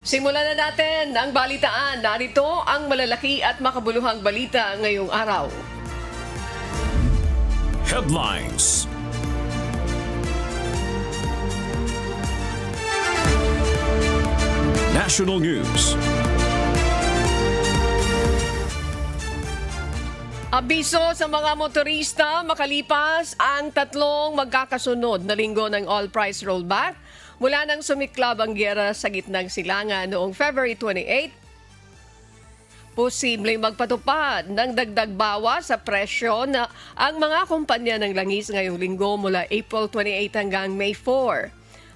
Simulan na natin ang balitaan. Narito ang malalaki at makabuluhang balita ngayong araw. Headlines. National News. Abiso sa mga motorista makalipas ang tatlong magkakasunod na linggo ng oil price rollback mula nang sumiklab ang giyera sa gitnang silangan noong February 28. Posibleng magpatupad ng dagdag bawas sa presyo na ang mga kumpanya ng langis ngayong linggo mula April 28 hanggang May 4.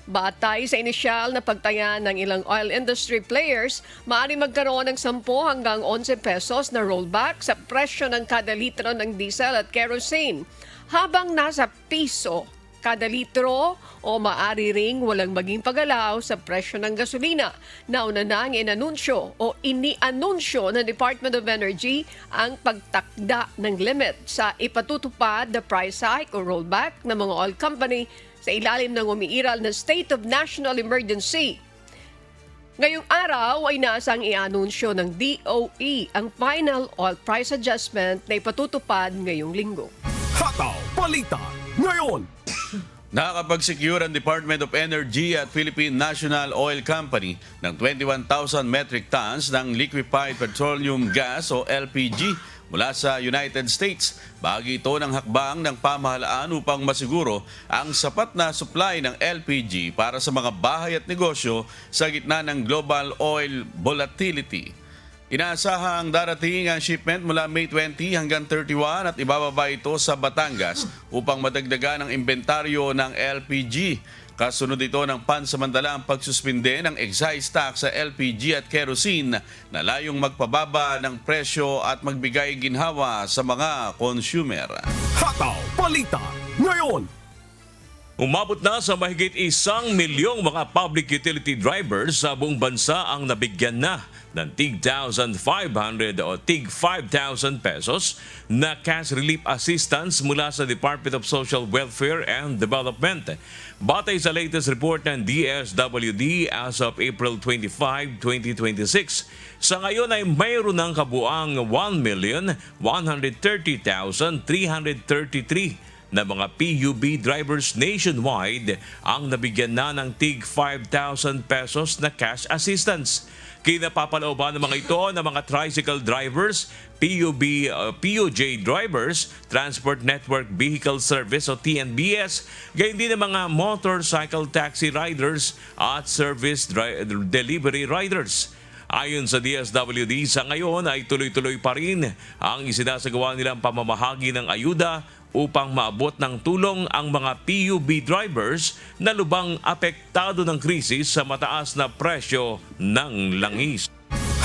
Batay sa inisyal na pagtaya ng ilang oil industry players, maaari magkaroon ng 10 hanggang 11 pesos na rollback sa presyo ng kada litro ng diesel at kerosene, habang nasa piso kada litro o maaari ring walang maging pagalaw sa presyo ng gasolina. Nauna nang inanunsyo o inianunsyo ng Department of Energy ang pagtakda ng limit sa ipatutupad na price hike o rollback ng mga oil company sa ilalim ng umiiral na State of National Emergency. Ngayong araw ay nasang i-anunsyo ng DOE ang final oil price adjustment na ipatutupad ngayong linggo. Hataw Balita ngayon. Nakakapag-secure ang Department of Energy at Philippine National Oil Company ng 21,000 metric tons ng liquefied petroleum gas o LPG mula sa United States. Bahagi ito ng hakbang ng pamahalaan upang masiguro ang sapat na supply ng LPG para sa mga bahay at negosyo sa gitna ng global oil volatility. Inaasahang darating ang shipment mula May 20 hanggang 31 at ibababa ito sa Batangas upang madagdagan ang inventaryo ng LPG. Kasunod ito ng pansamantalang pagsuspinde ng excise tax sa LPG at kerosene na layong magpababa ng presyo at magbigay ginhawa sa mga consumer. Hataw Balita ngayon. Umabot na sa mahigit 1 milyong mga public utility drivers sa buong bansa ang nabigyan na ng tig 1,500 o tig 5,000 pesos na cash relief assistance mula sa Department of Social Welfare and Development. Batay sa latest report ng DSWD as of April 25, 2026, sa ngayon ay mayroon ng kabuang 1,130,333 na mga PUB drivers nationwide ang nabigyan na ng tig 5,000 pesos na cash assistance. Kinapapalooban ng mga ito ng mga tricycle drivers, PUJ drivers, Transport Network Vehicle Service o TNVS, gayon din ng mga motorcycle taxi riders at service delivery riders. Ayon sa DSWD, sa ngayon ay tuloy-tuloy pa rin ang isinasagawa nilang pamamahagi ng ayuda upang maabot ng tulong ang mga PUB drivers na lubang apektado ng krisis sa mataas na presyo ng langis.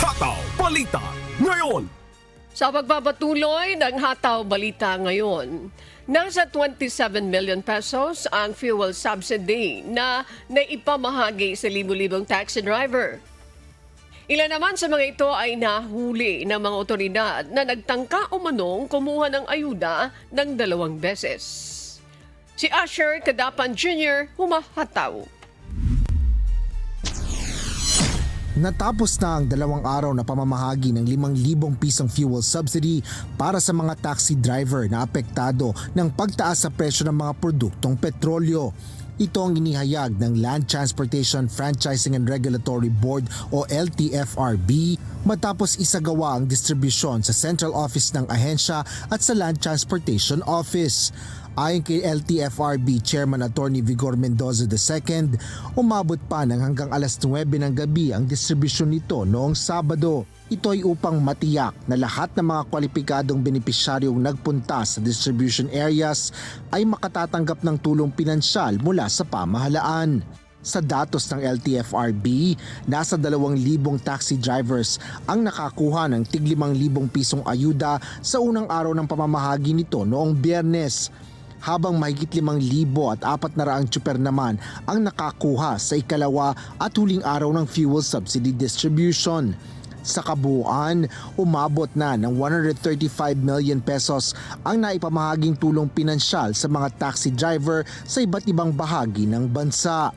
Hataw Balita ngayon. Sa pagbabatuloy ng Hataw Balita ngayon, nasa 27 million pesos ang fuel subsidy na naipamahagi sa libu-libong taxi driver. Ilan naman sa mga ito ay nahuli ng mga otoridad na nagtangka umanong kumuha ng ayuda ng 2 beses. Si Asher Cadapan Jr. humahataw. Natapos na ang 2 araw na pamamahagi ng 5,000 pisong fuel subsidy para sa mga taxi driver na apektado ng pagtaas sa presyo ng mga produktong petrolyo. Ito ang inihayag ng Land Transportation Franchising and Regulatory Board o LTFRB matapos isagawa ang distribusyon sa Central Office ng ahensya at sa Land Transportation Office. Ayon kay LTFRB Chairman Attorney Vigor Mendoza II, umabot pa ng hanggang alas 9 ng gabi ang distribusyon nito noong Sabado. Ito ay upang matiyak na lahat ng mga kwalipikadong benepisyaryong nagpunta sa distribution areas ay makatatanggap ng tulong pinansyal mula sa pamahalaan. Sa datos ng LTFRB, nasa 2,000 taxi drivers ang nakakuha ng tig 5,000 pisong ayuda sa unang araw ng pamamahagi nito noong Biyernes, habang mahigit 5,000 at 400 tsuper naman ang nakakuha sa ikalawa at huling araw ng fuel subsidy distribution. Sa kabuuan, umabot na ng 135 million pesos ang naipamahaging tulong pinansyal sa mga taxi driver sa iba't ibang bahagi ng bansa.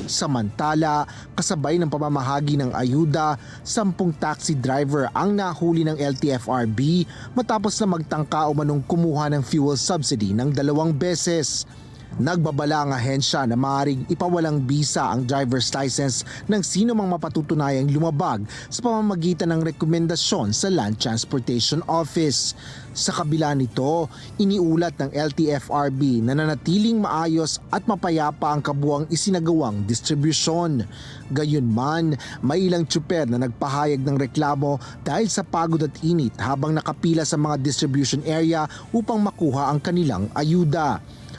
Samantala, kasabay ng pamamahagi ng ayuda, 10 taxi driver ang nahuli ng LTFRB matapos na magtangka umanong kumuha ng fuel subsidy ng 2 beses. Nagbabala ang ahensya na maaaring ipawalang bisa ang driver's license ng sino mang mapatutunayang lumabag sa pamamagitan ng rekomendasyon sa Land Transportation Office. Sa kabila nito, iniulat ng LTFRB na nanatiling maayos at mapayapa ang kabuuang isinagawang distribusyon. Gayunman, may ilang tsuper na nagpahayag ng reklamo dahil sa pagod at init habang nakapila sa mga distribution area upang makuha ang kanilang ayuda.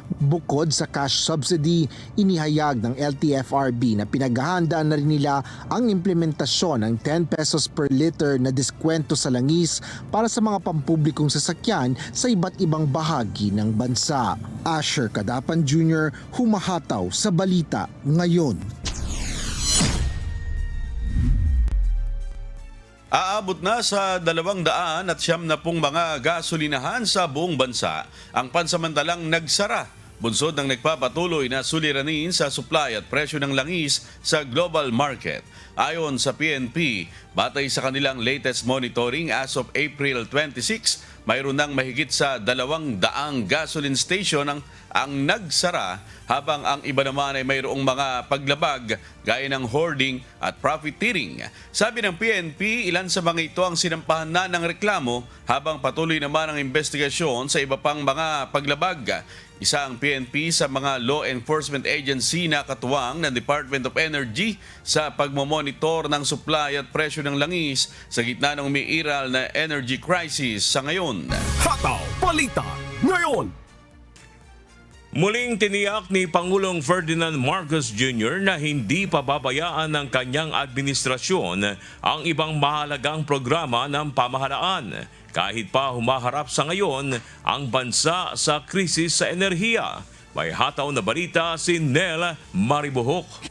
Bukod sa cash subsidy, inihayag ng LTFRB na pinaghahandaan na rin nila ang implementasyon ng 10 pesos per liter na diskwento sa langis para sa mga pampublikong sasakyan sa iba't ibang bahagi ng bansa. Asher Cadapan Jr., humahataw sa balita ngayon. Aabot na sa 200 at 70 mga gasolinahan sa buong bansa ang pansamantalang nagsara. Bunsod ng nagpapatuloy na suliranin sa supply at presyo ng langis sa global market. Ayon sa PNP, batay sa kanilang latest monitoring as of April 26, mayroon ng mahigit sa 200 gasoline station ang nagsara habang ang iba naman ay mayroong mga paglabag gaya ng hoarding at profiteering. Sabi ng PNP, ilan sa mga ito ang sinampahan na ng reklamo habang patuloy naman ang investigasyon sa iba pang mga paglabag. Isa ang PNP sa mga law enforcement agency na katuwang ng Department of Energy sa pagmomonitor ng supply at presyo ng langis sa gitna ng umiiral na energy crisis sa ngayon. Hataw Balita Ngayon. Muling tiniyak ni Pangulong Ferdinand Marcos Jr. na hindi pababayaan ng kanyang administrasyon ang ibang mahalagang programa ng pamahalaan kahit pa humaharap sa ngayon ang bansa sa krisis sa enerhiya. May hataw na balita si Nel Maribuhok.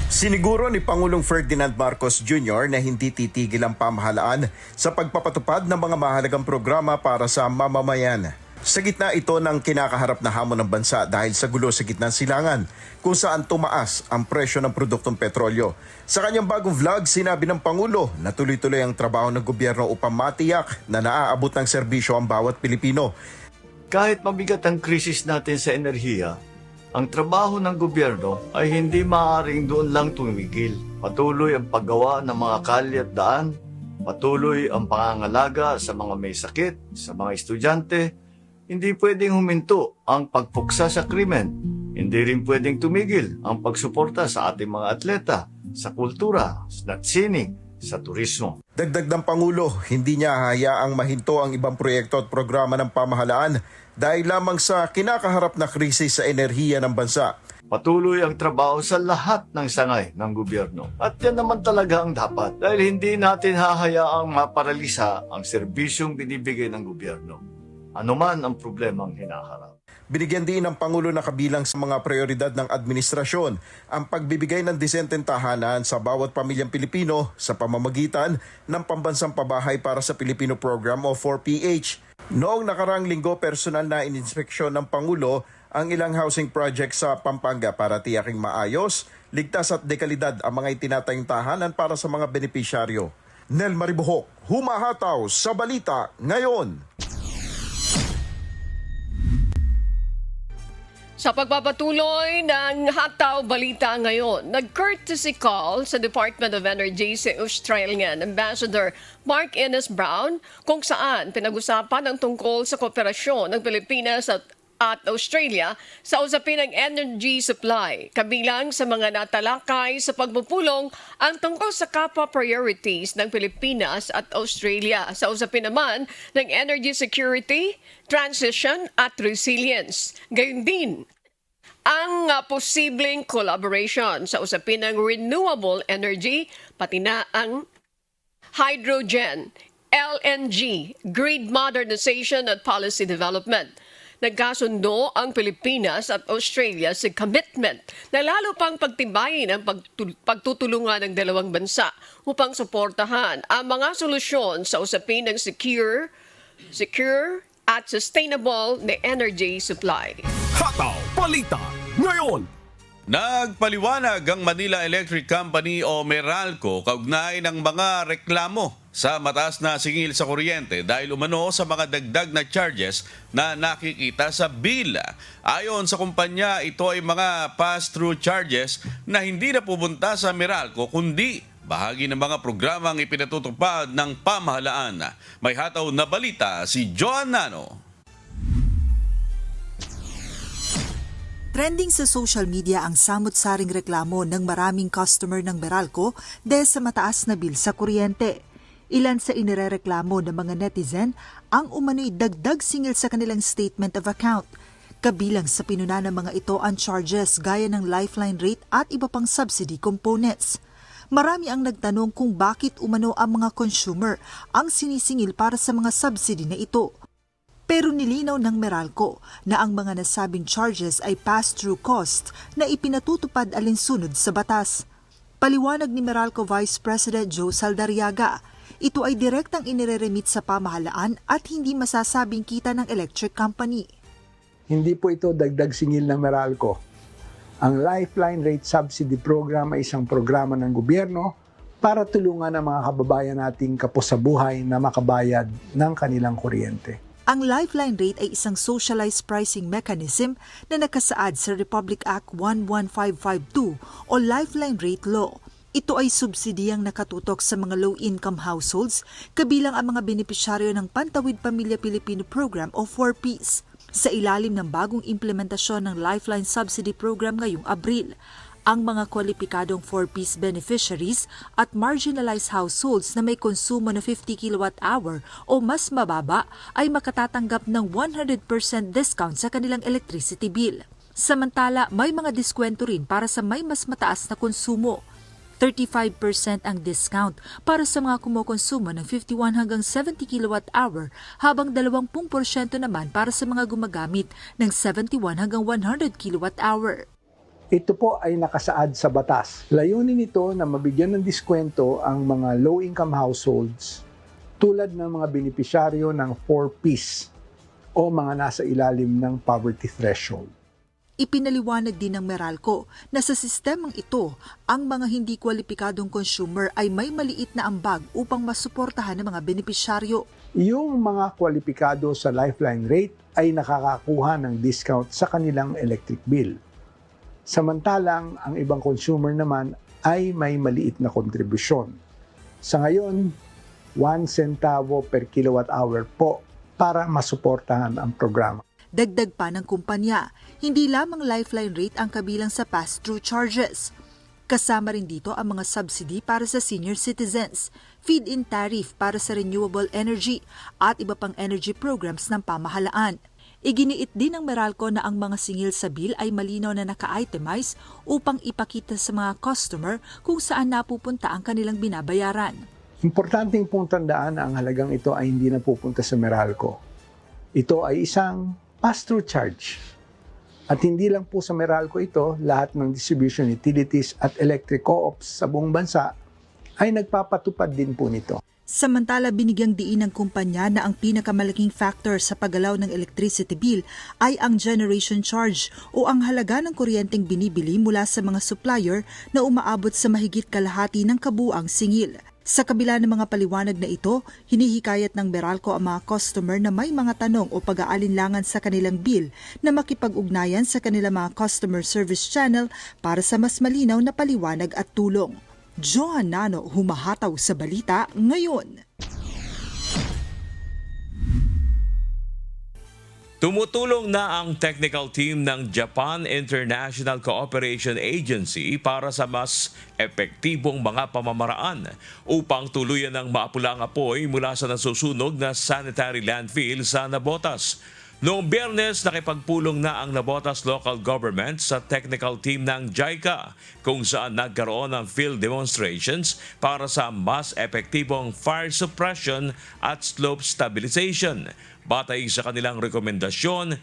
Siniguro ni Pangulong Ferdinand Marcos Jr. na hindi titigil ang pamahalaan sa pagpapatupad ng mga mahalagang programa para sa mamamayan. Sa gitna ito ng kinakaharap na hamon ng bansa dahil sa gulo sa gitnang silangan kung saan tumaas ang presyo ng produktong petrolyo. Sa kanyang bagong vlog, sinabi ng Pangulo na tuloy-tuloy ang trabaho ng gobyerno upang matiyak na naaabot ng serbisyo ang bawat Pilipino. Kahit mabigat ang krisis natin sa enerhiya, ang trabaho ng gobyerno ay hindi maaaring doon lang tumigil. Patuloy ang paggawa ng mga kalye at daan, patuloy ang pangangalaga sa mga may sakit, sa mga estudyante. Hindi pwedeng huminto ang pagpuksa sa krimen. Hindi rin pwedeng tumigil ang pagsuporta sa ating mga atleta, sa kultura, sa sining, sa turismo. Dagdag ng Pangulo, hindi niya hayaang mahinto ang ibang proyekto at programa ng pamahalaan dahil lamang sa kinakaharap na krisis sa enerhiya ng bansa. Patuloy ang trabaho sa lahat ng sangay ng gobyerno. At yan naman talaga ang dapat dahil hindi natin hahayaang maparalisa ang serbisyong binibigay ng gobyerno. Ano man ang problemang hinaharap. Binigyan din ng Pangulo na kabilang sa mga prioridad ng administrasyon ang pagbibigay ng disenteng tahanan sa bawat pamilyang Pilipino sa pamamagitan ng Pambansang Pabahay para sa Pilipino Program o 4PH. Noong nakarang linggo, personal na ininspeksyon ng Pangulo ang ilang housing projects sa Pampanga para tiyaking maayos, ligtas at dekalidad ang mga itinatayong tahanan para sa mga benepisyaryo. Nel Maribuhok, humahataw sa balita ngayon. Sa pagpapatuloy ng Hataw Balita ngayon, nag-courtesy call sa Department of Energy si Australian Ambassador Mark Innes Brown kung saan pinag-usapan ang tungkol sa kooperasyon ng Pilipinas at Australia sa usapin ng energy supply. Kabilang sa mga natalakay sa pagpupulong ang tungkol sa kapwa priorities ng Pilipinas at Australia sa usapin naman ng energy security, transition at resilience. Gayun din ang posibleng collaboration sa usapin ng renewable energy, pati na ang hydrogen, LNG, grid modernization at policy development. Nagkasundo ang Pilipinas at Australia sa commitment na lalo pang pagtibayin ang pagtutulungan ng dalawang bansa upang suportahan ang mga solusyon sa usapin ng secure at sustainable na energy supply. Hataw Balita ngayon. Nagpaliwanag ang Manila Electric Company o Meralco kaugnay ng mga reklamo sa mataas na singil sa kuryente dahil umano sa mga dagdag na charges na nakikita sa bill. Ayon sa kumpanya, ito ay mga pass-through charges na hindi na pupunta sa Meralco kundi bahagi ng mga programang ipinatutupad ng pamahalaan. May hataw na balita si Joan Nano. Trending sa social media ang samot-saring reklamo ng maraming customer ng Meralco dahil sa mataas na bill sa kuryente. Ilan sa inirereklamo ng mga netizen ang umano'y dagdag singil sa kanilang statement of account. Kabilang sa pinuna ng mga ito ang charges gaya ng lifeline rate at iba pang subsidy components. Marami ang nagtanong kung bakit umano ang mga consumer ang sinisingil para sa mga subsidy na ito. Pero nilinaw ng Meralco na ang mga nasabing charges ay pass-through cost na ipinatutupad alinsunod sa batas. Paliwanag ni Meralco Vice President Joe Saldariaga, ito ay direktang inireremit sa pamahalaan at hindi masasabing kita ng electric company. Hindi po ito dagdag singil ng Meralco. Ang Lifeline Rate Subsidy Program ay isang programa ng gobyerno para tulungan ang mga kababayan nating kapos sa buhay na makabayad ng kanilang kuryente. Ang Lifeline Rate ay isang socialized pricing mechanism na nakasaad sa Republic Act 11552 o Lifeline Rate Law. Ito ay subsidiyang nakatutok sa mga low-income households, kabilang ang mga benepisyaryo ng Pantawid Pamilya Pilipino Program o 4Ps. Sa ilalim ng bagong implementasyon ng Lifeline Subsidy Program ngayong Abril, ang mga kwalipikadong 4Ps beneficiaries at marginalized households na may konsumo na 50 kWh o mas mababa ay makatatanggap ng 100% discount sa kanilang electricity bill. Samantala, may mga diskwento rin para sa may mas mataas na konsumo. 35% ang discount para sa mga kumukonsumo ng 51 hanggang 70 kWh habang 20% naman para sa mga gumagamit ng 71 hanggang 100 kWh. Ito po ay nakasaad sa batas. Layunin nito na mabigyan ng diskwento ang mga low-income households tulad ng mga benepisyaryo ng 4Ps o mga nasa ilalim ng poverty threshold. Ipinaliwanag din ng Meralco na sa sistemang ito, ang mga hindi kwalipikadong consumer ay may maliit na ambag upang masuportahan ng mga benepisyaryo. Yung mga kwalipikado sa Lifeline Rate ay nakakakuha ng discount sa kanilang electric bill. Samantalang ang ibang consumer naman ay may maliit na kontribusyon. Sa ngayon, 1 centavo per kilowatt hour po para masuportahan ang programa. Dagdag pa ng kumpanya, hindi lamang lifeline rate ang kabilang sa pass-through charges. Kasama rin dito ang mga subsidy para sa senior citizens, feed-in tariff para sa renewable energy at iba pang energy programs ng pamahalaan. Iginiit din ng Meralco na ang mga singil sa bill ay malinaw na naka-itemize upang ipakita sa mga customer kung saan napupunta ang kanilang binabayaran. Importanteng pong tandaan na ang halagang ito ay hindi napupunta sa Meralco. Ito ay isang pass-through charge. At hindi lang po sa Meralco ito, lahat ng distribution utilities at electric co-ops sa buong bansa ay nagpapatupad din po nito. Samantala, binigyang diin ng kumpanya na ang pinakamalaking factor sa paggalaw ng electricity bill ay ang generation charge o ang halaga ng kuryenteng binibili mula sa mga supplier na umaabot sa mahigit kalahati ng kabuuang singil. Sa kabila ng mga paliwanag na ito, hinihikayat ng Meralco ang mga customer na may mga tanong o pag-aalinlangan sa kanilang bill na makipag-ugnayan sa kanilang mga customer service channel para sa mas malinaw na paliwanag at tulong. Joan Nano, humahataw sa balita ngayon. Tumutulong na ang technical team ng Japan International Cooperation Agency para sa mas epektibong mga pamamaraan upang tuluyan ng maapula ang apoy mula sa nasusunog na sanitary landfill sa Navotas. Noong Biyernes, nakipagpulong na ang Navotas local government sa technical team ng JICA kung saan nagkaroon ng field demonstrations para sa mas epektibong fire suppression at slope stabilization. Batay sa kanilang rekomendasyon,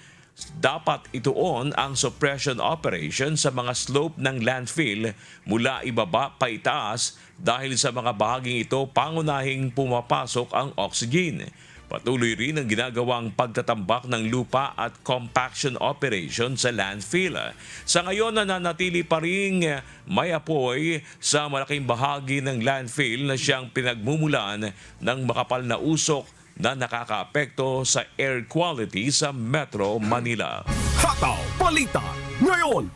dapat ituon ang suppression operation sa mga slope ng landfill mula ibaba pa itaas dahil sa mga bahaging ito pangunahing pumapasok ang oxygen. Patuloy rin ang ginagawang pagtatambak ng lupa at compaction operation sa landfill. Sa ngayon, nananatili pa rin may apoy sa malaking bahagi ng landfill na siyang pinagmumulan ng makapal na usok na nakakaapekto sa air quality sa Metro Manila. Hataw Balita ngayon.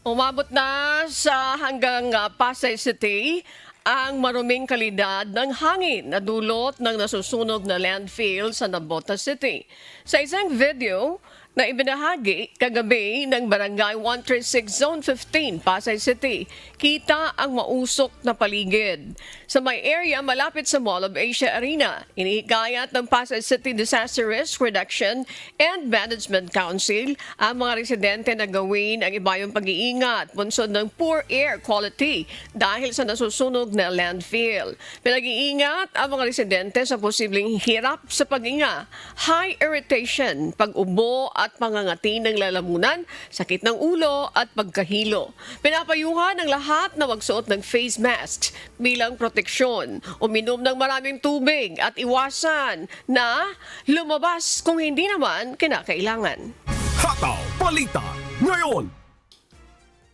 Umabot na sa hanggang Pasay City ang maruming kalidad ng hangin na dulot ng nasusunog na landfill sa Navotas City. Sa isang video na ibinahagi kagabi ng Barangay 136 Zone 15, Pasay City, kita ang mausok na paligid. Sa may area malapit sa Mall of Asia Arena, inihikayat ng Pasay City Disaster Risk Reduction and Management Council ang mga residente na gawin ang ibayong pag-iingat bunsod ng poor air quality dahil sa nasusunog na landfill. Pinag-iingat ang mga residente sa posibleng hirap sa pag-inga, high irritation, pag-ubo at pangangati ng lalamunan, sakit ng ulo at pagkahilo. Pinapayuhan ang lahat na magsuot ng face masks bilang proteksyon, uminom ng maraming tubig at iwasan na lumabas kung hindi naman kinakailangan. Hataw Balita ngayon.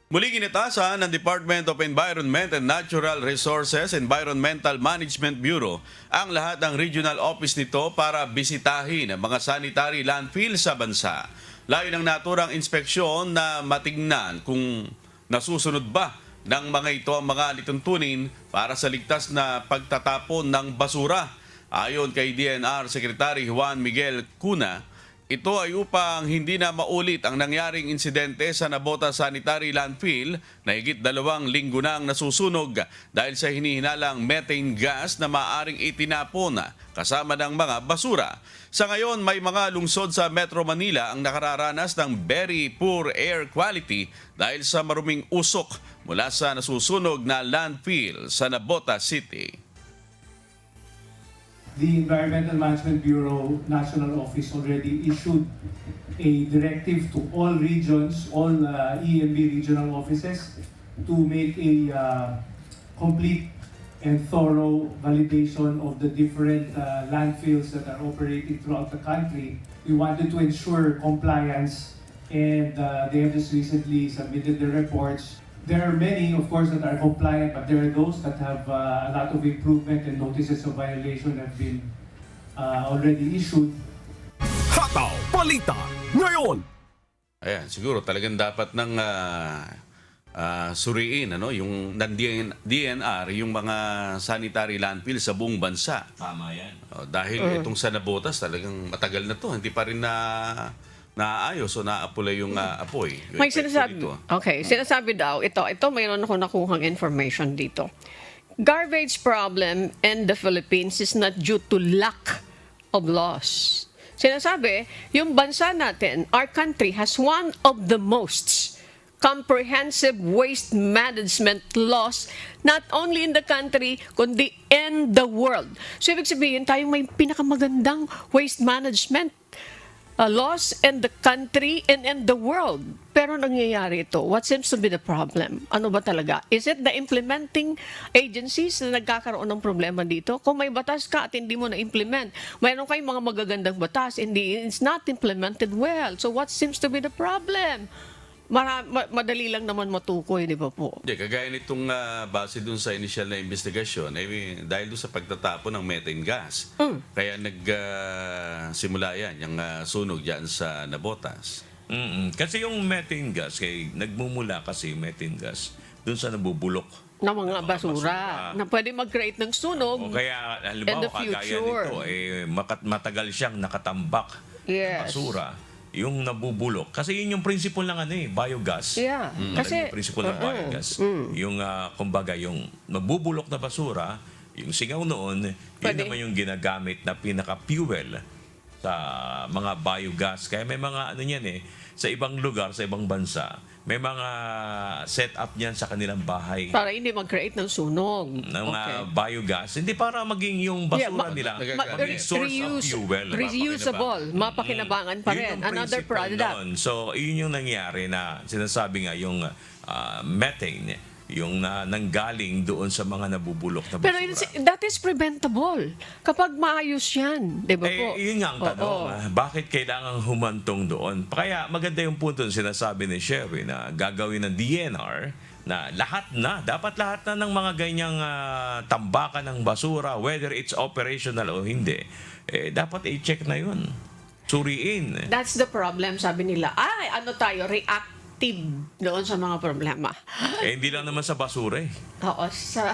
Muling inatasan ng Department of Environment and Natural Resources Environmental Management Bureau ang lahat ng regional office nito para bisitahin ang mga sanitary landfill sa bansa. Layo ng naturang inspeksyon na matingnan kung nasusunod ba ng mga ito ang mga lituntunin para sa ligtas na pagtatapon ng basura. Ayon kay DNR Secretary Juan Miguel Cuna, ito ay upang hindi na maulit ang nangyaring insidente sa Navotas Sanitary Landfill na higit 2 linggo nang nasusunog dahil sa hinihinalang methane gas na maaring itinapon kasama ng mga basura. Sa ngayon, may mga lungsod sa Metro Manila ang nakararanas ng very poor air quality dahil sa maruming usok mula sa nasusunog na landfill sa Navotas City. The Environmental Management Bureau National Office already issued a directive to all regions, all EMB regional offices to make a complete and thorough validation of the different landfills that are operating throughout the country. We wanted to ensure compliance and they have just recently submitted their reports. There are many, of course, that are compliant, but there are those that have a lot of improvement and notices of violation have been already issued. Hataw Balita ngayon. Ayan, siguro talagang dapat ng suriin yung ng DNR yung mga sanitary landfill sa buong bansa. Tama yan. Dahil itong sa Navotas talagang matagal na to, hindi pa rin naayos o naapula yung apoy. May sinasabi, sinasabi daw, ito mayroon ako nakuhang information dito. Garbage problem in the Philippines is not due to lack of laws. Sinasabi, yung bansa natin, our country has one of the most comprehensive waste management laws not only in the country kundi in the world. So ibig sabihin, tayo may pinakamagandang waste management laws in the country and in the world. Pero nangyayari ito. What seems to be the problem? Ano ba talaga? Is it the implementing agencies na nagkakaroon ng problema dito? Kung may batas ka at hindi mo na-implement, mayroon kayong mga magagandang batas, it's not implemented well. So what seems to be the problem? Madali lang naman matukoy, di ba po? Hindi, kagaya nitong base dun sa initial na investigasyon, dahil dun sa pagtatapon ng methane gas. Kaya nagsimula yan, yung sunog dyan sa Navotas. Kasi yung methane gas, nagmumula kasi yung methane gas dun sa nabubulok na mga basura na pwede mag-create ng sunog o kaya, in halimbawa, the future. kagaya nito, matagal siyang nakatambak Yes. basura. Yung nabubulok. Kasi yun yung principle ng biogas. Yeah. Kasi Yung principle ng biogas. Yung, kumbaga, yung nabubulok na basura, yung singaw noon, yun naman yung ginagamit na pinaka-fuel sa mga biogas. Kaya may mga sa ibang lugar, sa ibang bansa, may mga set-up niyan sa kanilang bahay para hindi mag-create ng sunog. ng biogas. Hindi para maging yung basura nila maging source of fuel. Reusable, mapakinabangan pa rin. Yun yung Another principle product. nun. So, yun yung nangyari na sinasabi nga yung methane yung nanggaling doon sa mga nabubulok na Pero basura. that is preventable. Kapag maayos yan, di ba po? Yun nga ang tanong, bakit kailangan humantong doon? Kaya maganda yung punto na sinasabi ni Sherry na gagawin ng DNR na dapat lahat na ng mga ganyang tambakan ng basura, whether it's operational o hindi, dapat i-check na yun. Suriin. That's the problem, sabi nila. Ay, ano tayo, reactive doon sa mga problema. Hindi lang naman sa basura eh. Oo, sa...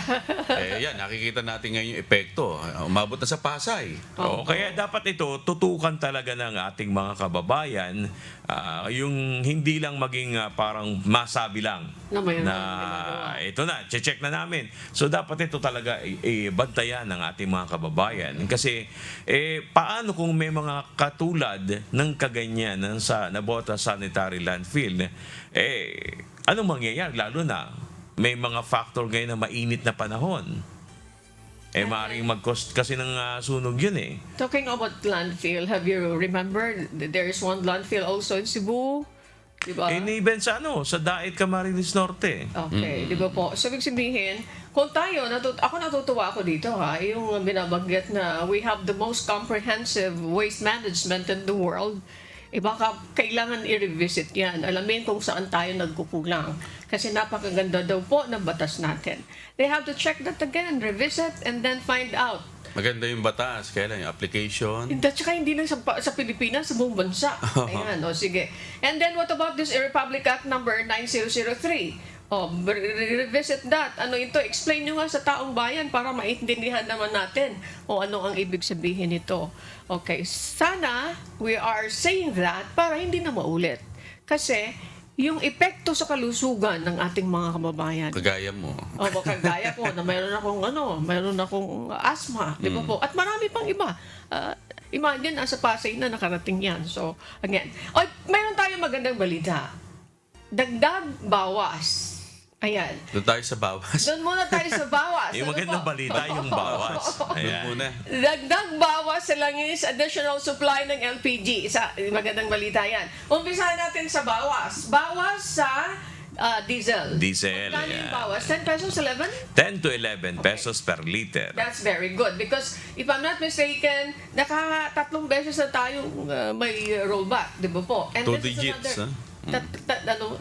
Yan, nakikita natin ngayon yung epekto. Umabot na sa Pasay. Kaya dapat ito, tutukan talaga ng ating mga kababayan, yung hindi lang maging parang masabi lang Na mayroon na ginagawa. ito na, check na namin. So dapat ito talaga bantayan ng ating mga kababayan. Kasi paano kung may mga katulad ng kaganyan sa Nabota Sanitary Landfill, anong mangyayari? Lalo na may mga factor ngayon na mainit na panahon. Maaaring mag-cost kasi ng sunog yun eh. Talking about landfill, have you remembered there is one landfill also in Cebu? Diba? Even sa Daet Camarines Norte. Okay, di ba po? So, ibig sabihin, kung tayo, ako natutuwa ako dito yung binabanggit na we have the most comprehensive waste management in the world. Baka kailangan i-revisit yan. Alamin kung saan tayo nagkukulang. Kasi napakaganda daw po ng batas natin. They have to check that again, revisit, and then find out. Maganda yung batas, kaya lang yung application. At saka hindi lang sa Pilipinas, sa buong bansa. Ayan, sige. And then what about this Republic Act number 9003? Revisit that. Ano ito? Explain nyo nga sa taong bayan para maintindihan naman natin ano ang ibig sabihin nito. Okay, sana we are saying that para hindi na maulit. Kasi yung epekto sa kalusugan ng ating mga kababayan. Kagaya mo. Kagaya ko na mayroon akong asthma, di ba po? At marami pang iba. Imagine, nasa Pasay na nakarating yan. So, again. Mayroon tayong magandang balita. Dagdag bawas. Ayan. Doon tayo sa bawas. Doon muna tayo sa bawas. Yung magandang balita, yung bawas. Doon muna. Dagdag bawas sa langis, additional supply ng LPG. Magandang balita yan. Umpisahan natin sa bawas. Bawas sa diesel. Diesel, Magkano yung yeah. bawas? 10 pesos, 11? 10 to 11 pesos per liter. That's very good because if I'm not mistaken, nakaka-3 beses na tayong may rollback, di ba po? And 2 this is digits, another-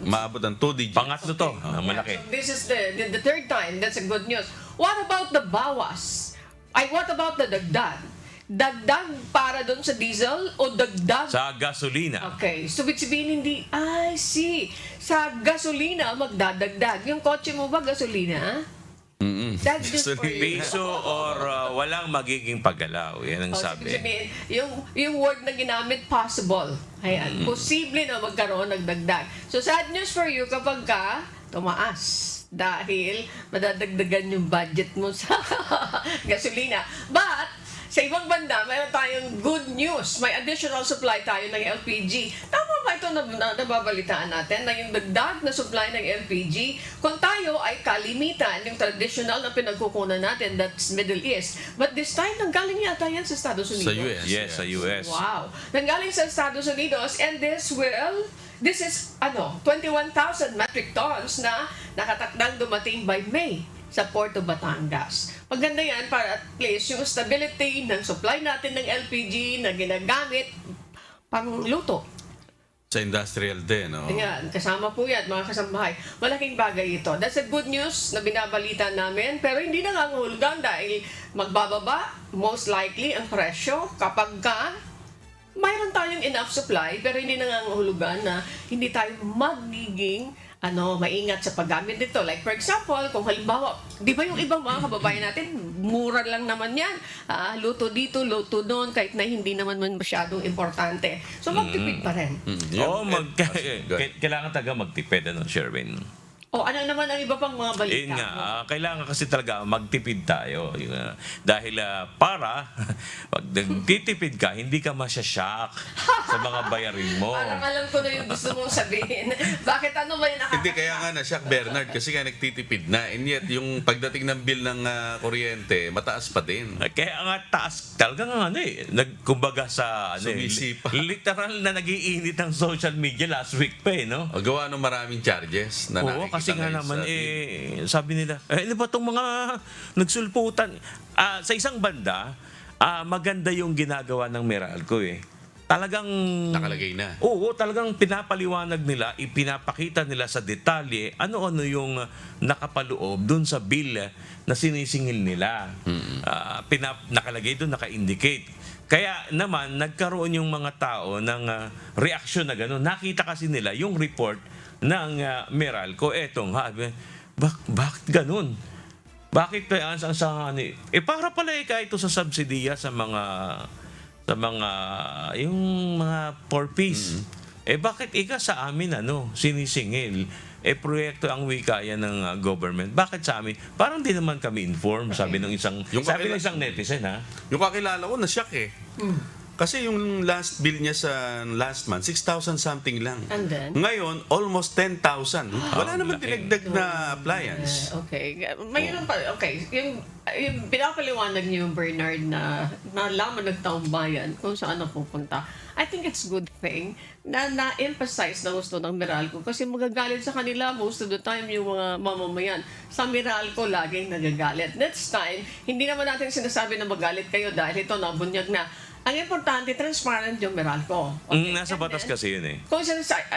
Maabot ng 2 digits. Pangatlo to, ang malaki. So this is the third time. That's a good news. What about the bawas? What about the dagdag? Dagdag para doon sa diesel o dagdag? Sa gasolina. Okay. So, ibig sabihin hindi, I see. Sa gasolina, magdadagdag. Yung kotse mo ba, gasolina? That's just for you. Piso or walang magiging paggalaw. Yan ang So, sabi. ibig sabihin, yung word na ginamit, possible. Ayan. Posible na magkaroon ng dagdag. So, sad news for you kapag ka tumaas. Dahil madadagdagan yung budget mo sa gasolina. But, sa ibang banda, mayroon tayong good news. May additional supply tayo ng LPG. Tama ba ito na nababalitaan natin na yung dagdag na supply ng LPG, kung tayo ay kalimitan, yung traditional na pinagkukunan natin, that's Middle East. But this time, nanggaling yata yan sa Estados Unidos. Sa US. Yes, sa US. Wow. Nanggaling sa Estados Unidos and this is 21,000 metric tons na nakatakdang dumating by May sa Port of Batangas. Maganda yan para at least yung stability ng supply natin ng LPG na ginagamit pang luto. Sa industrial din, no? Ayan, kasama po yan, mga kasambahay. Malaking bagay ito. That's a good news na binabalita namin, pero hindi na nangangahulugan dahil magbababa, most likely, ang presyo kapag mayroon tayong enough supply, pero hindi na nangangahulugan na hindi tayo magiging maingat sa paggamit nito. Like for example, kung halimbawa, di ba yung ibang mga kababayan natin, mura lang naman yan. Luto dito, luto doon, kahit na hindi naman masyadong importante. So magtipid pa rin. Oo, kailangan taga magtipid, Sherwin. O ano naman ang iba pang mga balita? Yun nga, kailangan kasi talaga magtipid tayo. Dahil para, pag nagtitipid ka, hindi ka masyashock sa mga bayarin mo. Parang alam ko na yung gusto mong sabihin. Bakit ano ba yung Hindi, kaya nga na Shaq Bernard kasi nga nagtitipid na. And yet, yung pagdating ng bill ng kuryente, mataas pa din. Kaya nga taas, talaga nga kumbaga sa Sumisipa. literal na nagiinit ang social media last week pa no? O gawa ng maraming charges na Oo, nakikita kasi nga na naman, sa sabi nila, ano ba itong mga nagsulputan? Sa isang banda, maganda yung ginagawa ng Meralco Talagang nakalagay na. Oo, talagang pinapaliwanag nila, ipinapakita nila sa detalye ano-ano yung nakapaloob dun sa bill na sinisingil nila. Nakalagay doon, naka-indicate. Kaya naman, nagkaroon yung mga tao ng reaksyon na gano'n. Nakita kasi nila yung report ng Meralco. Etong, bakit gano'n? Bakit para pala kahit ito sa subsidiya sa mga yung mga 4-piece. Bakit sa amin sinisingil? Proyekto ang wikaya ng government. Bakit sa amin? Parang di naman kami informed, sabi ng isang netizen Yung kakilala ko na-shock Kasi yung last bill niya sa last month, 6,000 something lang. And then? Ngayon, almost 10,000. Wala naman dinagdag na appliance. Okay. Mayroon pa. Okay. Yung pinapaliwanag niyo yung Bernard na nalaman ng taong bayan kung saan na pupunta. I think it's good thing na na-emphasize na gusto ng Meralco kasi magagalit sa kanila most of the time yung mga mamamayan. Sa Meralco, laging nagagalit. Next time, hindi naman natin sinasabi na magalit kayo dahil ito nabunyag na. Ang importante, transparent yung Meralco. Okay? Nasa batas kasi yun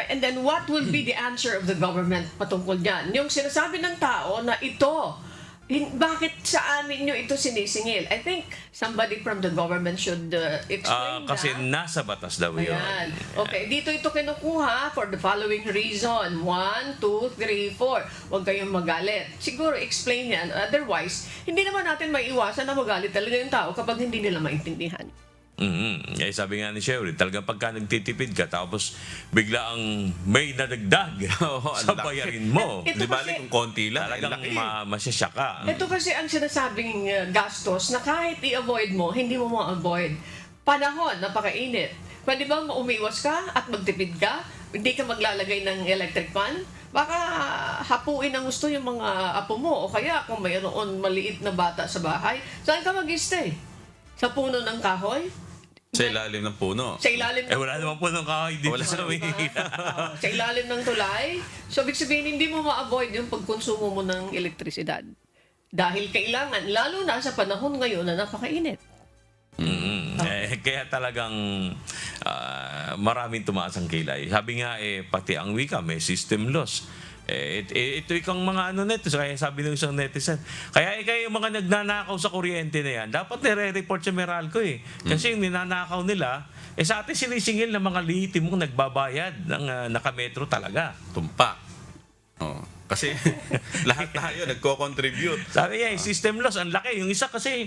And then, what will be the answer of the government patungkol dyan? Yung sinasabi ng tao na ito, bakit sa amin nyo ito sinisingil? I think somebody from the government should explain kasi that. nasa batas daw yun. Ayan. Okay, dito ito kinukuha for the following reason. 1, 2, 3, 4. Huwag kayong magalit. Siguro explain yan. Otherwise, hindi naman natin maiiwasan na magalit talaga yung tao kapag hindi nila maintindihan. Sabi nga ni Sherry, talagang pagka nagtitipid ka tapos bigla ang may nadagdag sa bayarin mo. Ito Di bali kung konti lang, Talagang laki. masyasya ka. Ito kasi ang sinasabing gastos na kahit i-avoid mo, hindi mo ma-avoid. Panahon, napakainit. Pwede bang umiwas ka at magtipid ka? Hindi ka maglalagay ng electric fan? Baka hapuin ang gusto yung mga apo mo o kaya kung mayroon maliit na bata sa bahay, saan ka mag-stay? Sa puno ng kahoy? Sa ilalim ng puno. Sa ilalim ng Wala naman po ng kahoy dito sa sa ilalim ng tulay. So, ibig sabihin, hindi mo ma-avoid yung pagkonsumo mo ng elektrisidad. Dahil kailangan, lalo na sa panahon ngayon na napakainit. Kaya talagang maraming tumaas ang kilay. Sabi nga, pati ang wika may system loss. Ito ikang mga netizen, kaya sabi ng isang netizen, kaya kayo yung mga nagnanakaw sa kuryente na yan, dapat nire-report sa Meralco Kasi yung ninanakaw nila, sa atin sinisingil ng mga lihitimong nagbabayad ng nakametro talaga. Tumpak. Kasi lahat tayo nagko-contribute. Sabi niya, system loss, ang laki. Yung isa kasi,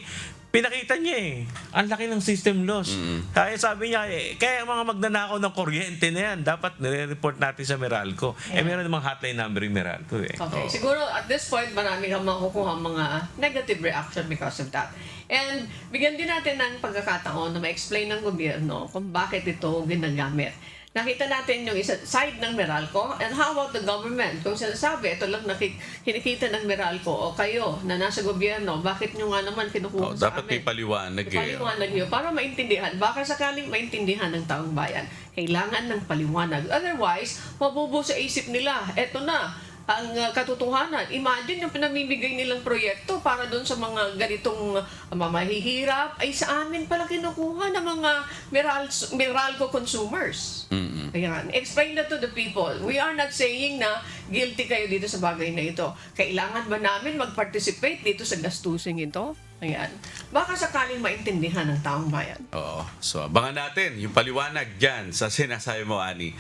pinakita niya ang laki ng system loss. Kaya sabi niya, kaya mga magnanakaw ng kuryente na yan, dapat nire-report natin sa Meralco. Meron namang hotline number yung Meralco Okay, siguro at this point, marami kang makukuha mga negative reaction because of that. And bigyan din natin ng pagkakataon na ma-explain ng gobyerno kung bakit ito ginagamit. Nakita natin yung isa side ng Meralco, and how about the government? Kung sinasabi, ito lang kinikita ng Meralco o kayo na nasa gobyerno, bakit nyo nga naman kinukuha sa dapat amin? may paliwanag Paliwanag nyo para maintindihan. Baka sakaling maintindihan ng taong bayan, kailangan ng paliwanag. Otherwise, mabubo sa isip nila. Eto na ang katotohanan. Imagine yung pinamimigay nilang proyekto para doon sa mga ganitong mamahihirap ay sa amin pala kinukuha ng mga Meralco consumers. Ayan. Explain that to the people. We are not saying na guilty kayo dito sa bagay na ito. Kailangan ba namin mag-participate dito sa gastusing ito? Ayan. Baka sakaling maintindihan ng taong bayan. So, abangan natin yung paliwanag dyan sa sinasabi mo, Ani.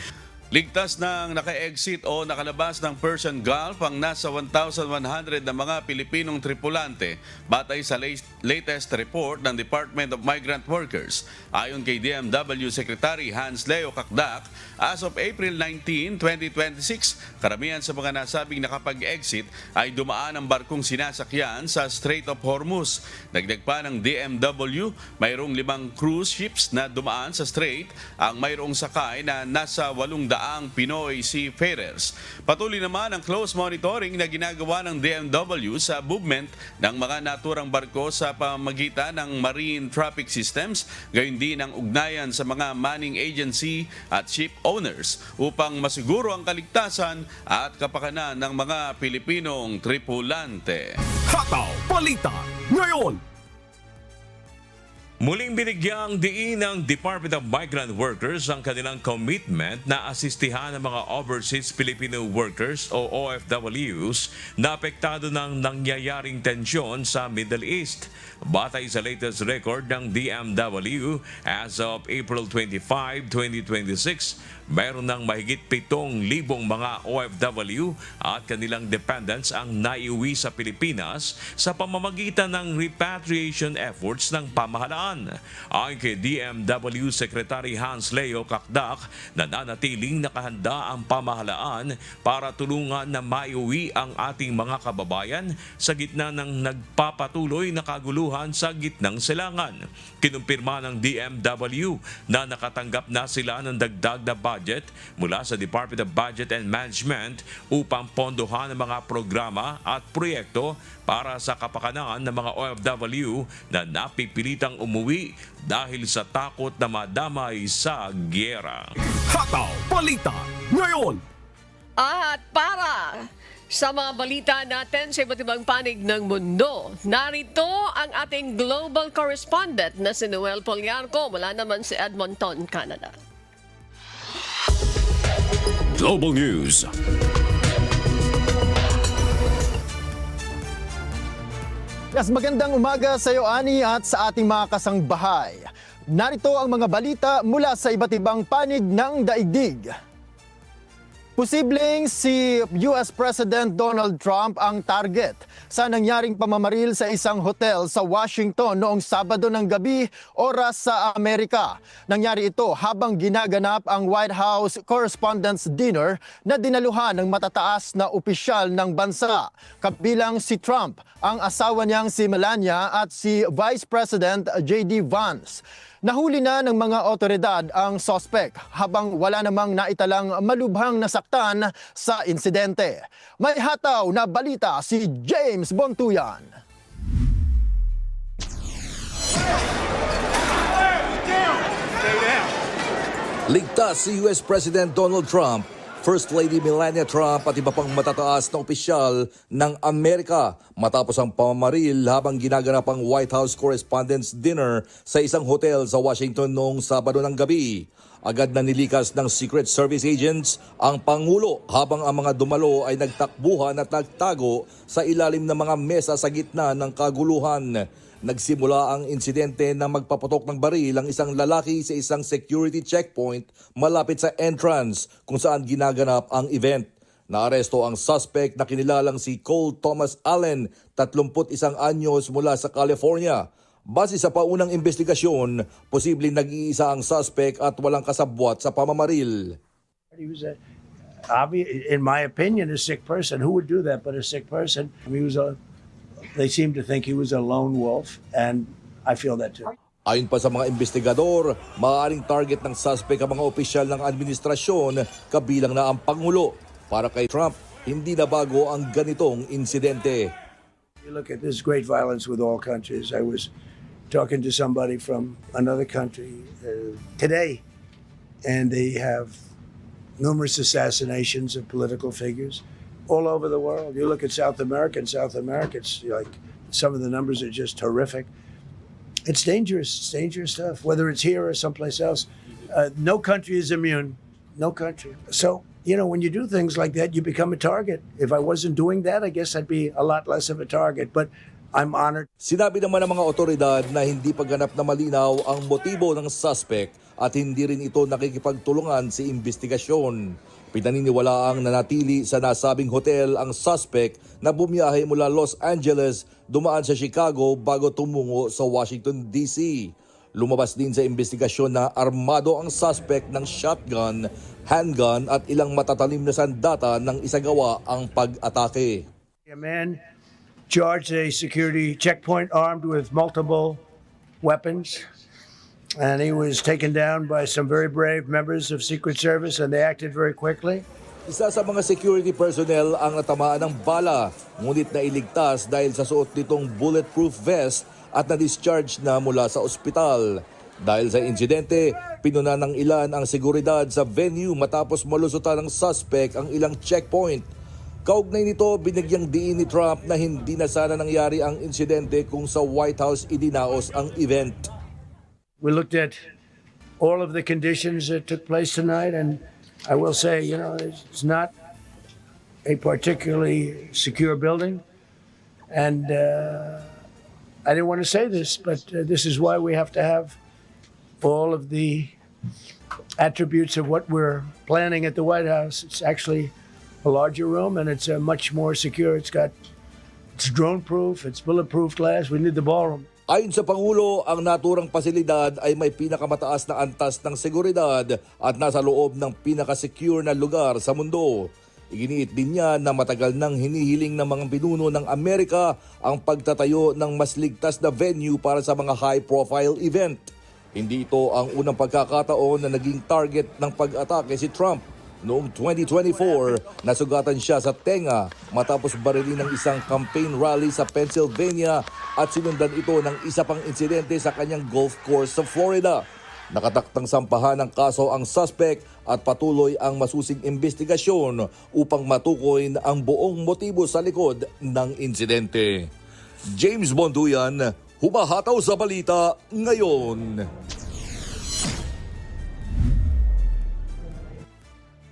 Ligtas nang naka-exit o nakalabas ng Persian Gulf ang nasa 1,100 na mga Pilipinong tripulante batay sa latest report ng Department of Migrant Workers. Ayon kay DMW Secretary Hans Leo Kakdak, as of April 19, 2026, karamihan sa mga nasabing nakapag-exit ay dumaan ang barkong sinasakyan sa Strait of Hormuz. Dagdag pa ng DMW, mayroong 5 cruise ships na dumaan sa strait, ang mayroong sakay na nasa 800 daang Pinoy seafarers. Patuloy naman ang close monitoring na ginagawa ng DMW sa movement ng mga naturang barko sa pamamagitan ng marine traffic systems, gayon din ang ugnayan sa mga manning agency at ship owners upang masiguro ang kaligtasan at kapakanan ng mga Pilipinong tripulante. Hataw Balita ngayon. Muling binigyang diin ng Department of Migrant Workers ang kanilang commitment na asistihan ang mga overseas Filipino workers o OFWs na apektado ng nangyayaring tensyon sa Middle East. Batay sa latest record ng DMW, as of April 25, 2026, mayroon ng mahigit 7,000 mga OFW at kanilang dependents ang naiuwi sa Pilipinas sa pamamagitan ng repatriation efforts ng pamahalaan. Ayon kay DMW Secretary Hans Leo Kakdak, nananatiling nakahanda ang pamahalaan para tulungan na maiuwi ang ating mga kababayan sa gitna ng nagpapatuloy na kaguluhan sa gitnang silangan. Kinumpirma ng DMW na nakatanggap na sila ng dagdag na budget mula sa Department of Budget and Management upang pondohan ang mga programa at proyekto para sa kapakanan ng mga OFW na napipilitang umuwi dahil sa takot na madamay sa gyera. Hataw Balita ngayon. At para sa mga balita natin sa iba't ibang panig ng mundo, narito ang ating global correspondent na si Noel Poliarco mula naman sa Edmonton, Canada. Global News. Yes, magandang umaga sa iyo, Ani, at sa ating mga kasangbahay. Narito ang mga balita mula sa iba't ibang panig ng daigdig. Posibleng si US President Donald Trump ang target sa nangyaring pamamaril sa isang hotel sa Washington noong Sabado ng gabi, oras sa Amerika. Nangyari ito habang ginaganap ang White House Correspondents' Dinner na dinaluhan ng matataas na opisyal ng bansa. Kabilang si Trump, ang asawa niyang si Melania at si Vice President J.D. Vance. Nahuli na ng mga otoridad ang sospek habang wala namang naitalang malubhang nasaktan sa insidente. May hataw na balita si James Bontuyan. Ligtas si US President Donald Trump, First Lady Melania Trump at iba pang matataas na opisyal ng Amerika matapos ang pamamaril habang ginaganap ang White House Correspondents' Dinner sa isang hotel sa Washington noong Sabado ng gabi. Agad na nilikas ng Secret Service agents ang Pangulo habang ang mga dumalo ay nagtakbuhan at nagtago sa ilalim ng mga mesa sa gitna ng kaguluhan. Nagsimula ang insidente na magpaputok ng baril ang isang lalaki sa isang security checkpoint malapit sa entrance kung saan ginaganap ang event. Naaresto ang suspect na kinilalang si Cole Thomas Allen, 31 anyos mula sa California. Base sa paunang investigasyon, posibleng nag-iisa ang suspect at walang kasabwat sa pamamaril. He was in my opinion, a sick person. Who would do that but a sick person? They seem to think he was a lone wolf, and I feel that too. Ayon pa sa mga investigador, maaaring target ng suspect ang mga opisyal ng administrasyon, kabilang na ang Pangulo. Para kay Trump, hindi na bago ang ganitong insidente. You look at this great violence with all countries. I was talking to somebody from another country today, and they have numerous assassinations of political figures all over the world. You look at South America, it's like some of the numbers are just horrific. It's dangerous stuff, whether it's here or someplace else. No country is immune, no country. So, when you do things like that, you become a target. If I wasn't doing that, I guess I'd be a lot less of a target, but I'm honored. Sinabi naman ng mga otoridad na hindi pa ganap na malinaw ang motibo ng suspect at hindi rin ito nakikipagtulungan sa investigasyon. Pinaniniwalaang nanatili sa nasabing hotel ang suspect na bumiyahe mula Los Angeles, dumaan sa Chicago bago tumungo sa Washington, D.C. Lumabas din sa investigasyon na armado ang suspect ng shotgun, handgun at ilang matatalim na sandata nang isagawa ang pag-atake. A man charged a security checkpoint armed with multiple weapons. And he was taken down by some very brave members of Secret Service, and they acted very quickly. Isa sa mga security personnel ang natamaan ng bala, ngunit nailigtas dahil sa suot nitong bulletproof vest at na-discharge na mula sa ospital. Dahil sa insidente, pinuna ng ilan ang seguridad sa venue matapos malusutan ng suspect ang ilang checkpoint. Kaugnay nito, binigyang diin ni Trump na hindi na sana nangyari ang insidente kung sa White House idinaos ang event. We looked at all of the conditions that took place tonight, and I will say, it's not a particularly secure building. And I didn't want to say this, but this is why we have to have all of the attributes of what we're planning at the White House. It's actually a larger room, and it's much more secure. It's drone-proof, it's bulletproof glass. We need the ballroom. Ayon sa Pangulo, ang naturang pasilidad ay may pinakamataas na antas ng seguridad at nasa loob ng pinaka-secure na lugar sa mundo. Iginiit din niya na matagal nang hinihiling ng mga pinuno ng Amerika ang pagtatayo ng mas ligtas na venue para sa mga high-profile event. Hindi ito ang unang pagkakataon na naging target ng pag-atake si Trump. Noong 2024, nasugatan siya sa tenga matapos barilin ng isang campaign rally sa Pennsylvania at sinundan ito ng isa pang insidente sa kanyang golf course sa Florida. Nakataktang sampahan ng kaso ang suspect at patuloy ang masusing investigasyon upang matukoy ang buong motibo sa likod ng insidente. James Bonduyan, humahataw sa balita ngayon.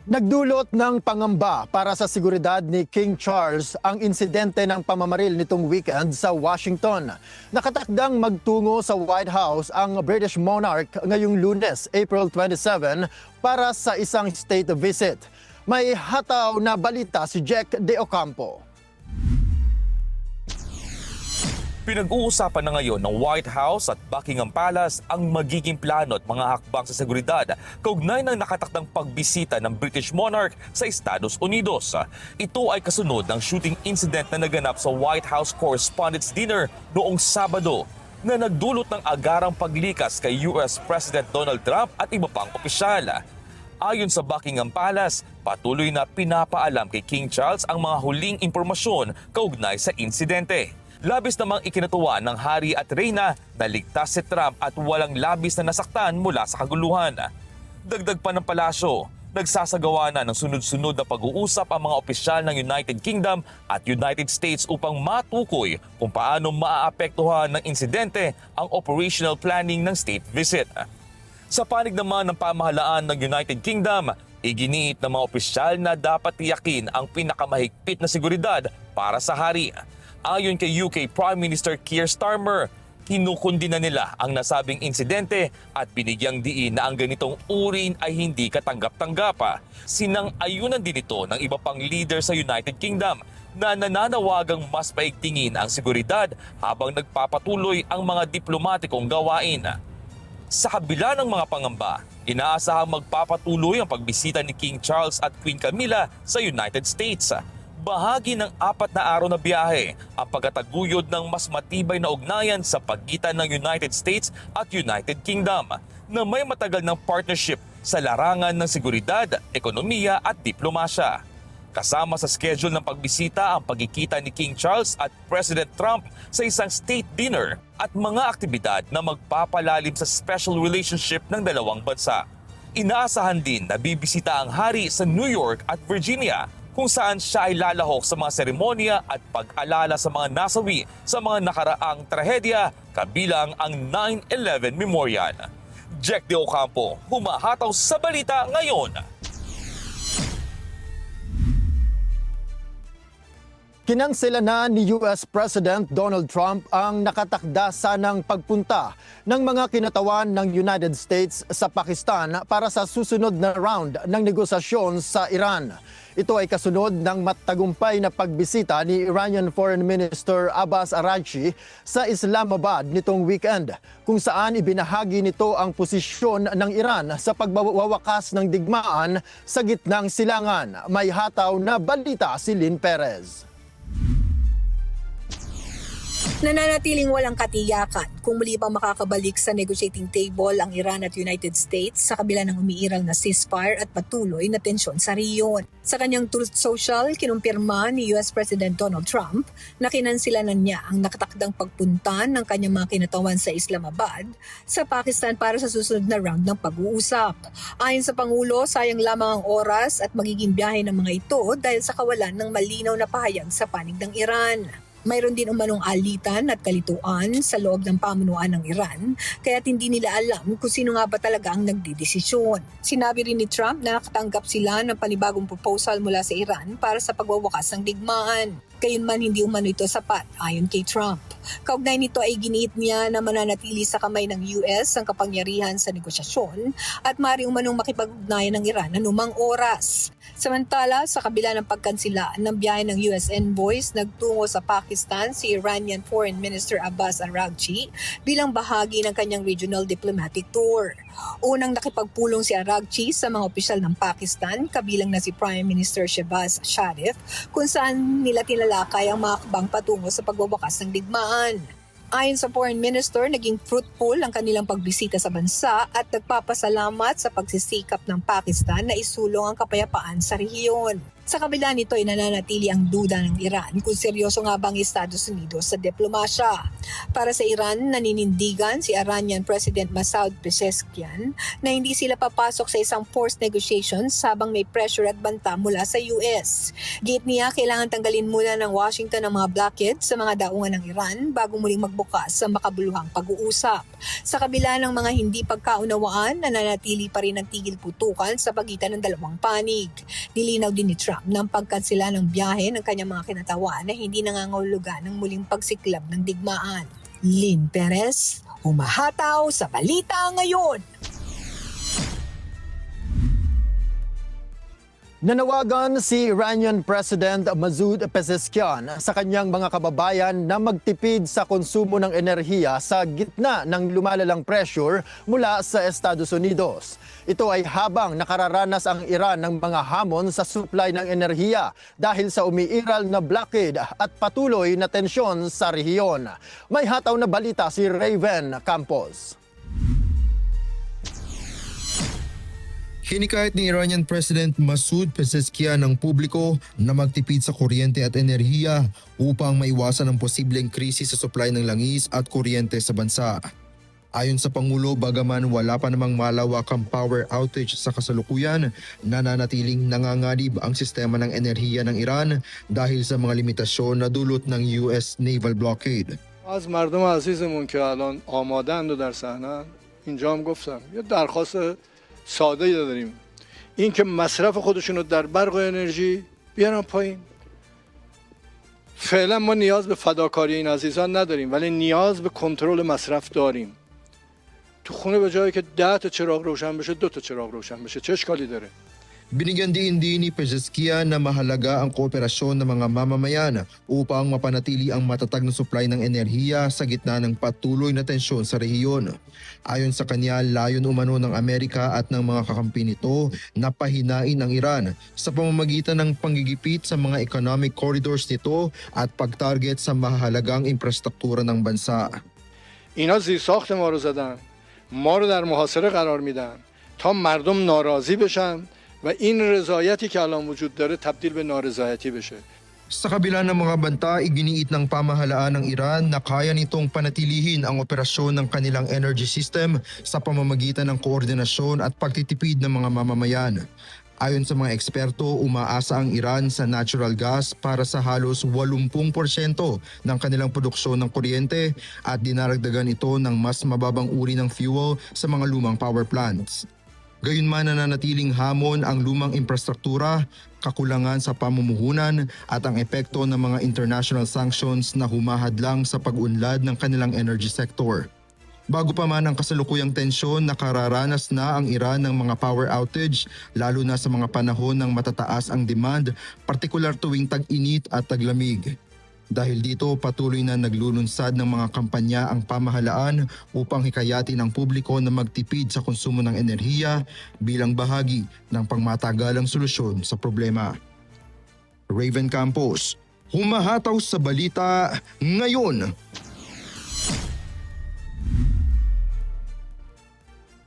Nagdulot ng pangamba para sa seguridad ni King Charles ang insidente ng pamamaril nitong weekend sa Washington. Nakatakdang magtungo sa White House ang British monarch ngayong Lunes, April 27, para sa isang state visit. May hataw na balita si Jack De Ocampo. Pinag-uusapan na ngayon ng White House at Buckingham Palace ang magiging plano at mga hakbang sa seguridad kaugnay ng nakatakdang pagbisita ng British monarch sa Estados Unidos. Ito ay kasunod ng shooting incident na naganap sa White House Correspondents' Dinner noong Sabado na nagdulot ng agarang paglikas kay US President Donald Trump at iba pang opisyal. Ayon sa Buckingham Palace, patuloy na pinapaalam kay King Charles ang mga huling impormasyon kaugnay sa insidente. Labis namang ikinatuwa ng hari at reyna na ligtas si Trump at walang labis na nasaktan mula sa kaguluhan. Dagdag pa ng palasyo, nagsasagawa na ng sunod-sunod na pag-uusap ang mga opisyal ng United Kingdom at United States upang matukoy kung paano maaapektuhan ng insidente ang operational planning ng state visit. Sa panig naman ng pamahalaan ng United Kingdom, iginiit ng mga opisyal na dapat tiyakin ang pinakamahigpit na seguridad para sa hari. Ayon kay UK Prime Minister Keir Starmer, kinukundina nila ang nasabing insidente at binigyang diin na ang ganitong uri ay hindi katanggap-tanggap. Sinang-ayunan din ito ng iba pang leader sa United Kingdom na nananawagang mas paigtingin ang seguridad habang nagpapatuloy ang mga diplomatikong gawain. Sa kabila ng mga pangamba, inaasahang magpapatuloy ang pagbisita ni King Charles at Queen Camilla sa United States. Bahagi ng 4 na araw na biyahe ang pagkataguyod ng mas matibay na ugnayan sa pagitan ng United States at United Kingdom na may matagal ng partnership sa larangan ng seguridad, ekonomiya at diplomasya. Kasama sa schedule ng pagbisita ang pagkikita ni King Charles at President Trump sa isang state dinner at mga aktibidad na magpapalalim sa special relationship ng dalawang bansa. Inaasahan din na bibisita ang hari sa New York at Virginia kung saan siya ay lalahok sa mga seremonya at pag-alala sa mga nasawi sa mga nakaraang trahedya kabilang ang 9/11 Memorial. Jack De Ocampo, humahataw sa balita ngayon. Kinansela na ni US President Donald Trump ang nakatakda sanang pagpunta ng mga kinatawan ng United States sa Pakistan para sa susunod na round ng negosasyon sa Iran. Ito ay kasunod ng matagumpay na pagbisita ni Iranian Foreign Minister Abbas Araghchi sa Islamabad nitong weekend, kung saan ibinahagi nito ang posisyon ng Iran sa pagwawakas ng digmaan sa gitnang silangan. May hataw na balita si Lynn Perez. Nananatiling walang katiyakan kung muli pa makakabalik sa negotiating table ang Iran at United States sa kabila ng umiiral na ceasefire at patuloy na tensyon sa rehiyon. Sa kanyang Truth Social, kinumpirma ni US President Donald Trump na kinansilanan niya ang nakatakdang pagpunta ng kanyang mga kinatawan sa Islamabad sa Pakistan para sa susunod na round ng pag-uusap. Ayon sa Pangulo, sayang lamang ang oras at magiging biyahe ng mga ito dahil sa kawalan ng malinaw na pahayag sa panig ng Iran. Mayroon din umanong alitan at kalituan sa loob ng pamunuan ng Iran, kaya't hindi nila alam kung sino nga ba talaga ang nagdidesisyon. Sinabi rin ni Trump na nakatanggap sila ng panibagong proposal mula sa Iran para sa pagwawakas ng digmaan. Gayunman hindi umano ito sapat ayon kay Trump. Kaugnay nito ay giniit niya na mananatili sa kamay ng US ang kapangyarihan sa negosasyon at maaari umanong makipag-ugnayan ng Iran anumang oras. Samantala, sa kabila ng pagkansila ng biyahe ng US envoys nagtungo sa Pakistan si Iranian Foreign Minister Abbas Araghchi bilang bahagi ng kanyang regional diplomatic tour. Unang nakipagpulong si Araghchi sa mga opisyal ng Pakistan kabilang na si Prime Minister Shehbaz Sharif kung saan nila tinalakay ang mga hakbang patungo sa pagwawakas ng digmaan. Ayon sa Foreign Minister, naging fruitful ang kanilang pagbisita sa bansa at nagpapasalamat sa pagsisikap ng Pakistan na isulong ang kapayapaan sa rehiyon. Sa kabila nito ay nananatili ang duda ng Iran kung seryoso nga bang Estados Unidos sa diplomasya. Para sa Iran, naninindigan si Iranian President Masoud Pezeshkian na hindi sila papasok sa isang forced negotiations habang may pressure at banta mula sa US. Gate niya, kailangan tanggalin muna ng Washington ang mga blockade sa mga daungan ng Iran bago muling magbukas sa makabuluhang pag-uusap. Sa kabila ng mga hindi pagkaunawaan, nananatili pa rin ang tigil putukan sa pagitan ng dalawang panig. Nilinaw din ni Trump ng pagkansela ng biyahe ng kanyang mga kinatawan na hindi nangangahulugan ng muling pagsiklab ng digmaan. Lynn Perez, humahataw sa Balita Ngayon. Nanawagan si Iranian President Masoud Pezeshkian sa kanyang mga kababayan na magtipid sa konsumo ng enerhiya sa gitna ng lumalalang pressure mula sa Estados Unidos. Ito ay habang nakararanas ang Iran ng mga hamon sa supply ng enerhiya dahil sa umiiral na blockade at patuloy na tensyon sa rehiyon. May hataw na balita si Raven Campos. Hinikayat ni Iranian President Masoud Pezeshkian ng publiko na magtipid sa kuryente at enerhiya upang maiwasan ang posibleng krisis sa supply ng langis at kuryente sa bansa. Ayon sa Pangulo, bagaman wala pa namang malawakang power outage sa kasalukuyan, nananatiling nanganganib ang sistema ng enerhiya ng Iran dahil sa mga limitasyon na dulot ng US naval blockade. از مردم عزیزمون که الان آماده‌اند و در صحنه اینجا هم گفتم یه درخواست ساده داریم این که مصرف خودشون رو در برق و انرژی بیارن پایین. فعلا ما نیاز به فداکاری این عزیزان نداریم ولی نیاز به کنترل مصرف داریم. تو خونه به جایی که 10 تا چراغ روشن بشه 2 تا چراغ روشن بشه چه اشکالی داره؟ Binigyan din ni Pezeshkian na mahalaga ang kooperasyon ng mga mamamayan upang mapanatili ang matatag na supply ng enerhiya sa gitna ng patuloy na tensyon sa rehiyon. Ayon sa kanya, layon umano ng Amerika at ng mga kakampi nito na pahinain ang Iran sa pamamagitan ng panggigipit sa mga economic corridors nito at pagtarget sa mahalagang infrastruktura ng bansa. اینا زیرساخت ما رو زدن. ما رو در محاصره قرار میدن تا مردم ناراضی بشن و این رضایتی که الان وجود داره تبدیل به نارضایتی بشه. Sa kabila ng mga banta, iginiit ng pamahalaan ng Iran na kaya nitong panatilihin ang operasyon ng kanilang energy system sa pamamagitan ng koordinasyon at pagtitipid ng mga mamamayan. Ayon sa mga eksperto, umaasa ang Iran sa natural gas para sa halos 80% ng kanilang produksyon ng kuryente at dinaragdagan ito ng mas mababang uri ng fuel sa mga lumang power plants. Gayunman nananatiling hamon ang lumang infrastruktura, kakulangan sa pamumuhunan at ang epekto ng mga international sanctions na humahadlang sa pag-unlad ng kanilang energy sector. Bago pa man ang kasalukuyang tensyon, nakararanas na ang Iran ng mga power outage lalo na sa mga panahon ng matataas ang demand, partikular tuwing tag-init at taglamig. Dahil dito, patuloy na naglulunsad ng mga kampanya ang pamahalaan upang hikayatin ang publiko na magtipid sa konsumo ng enerhiya bilang bahagi ng pangmatagalang solusyon sa problema. Raven Campos, humahataw sa Balita Ngayon.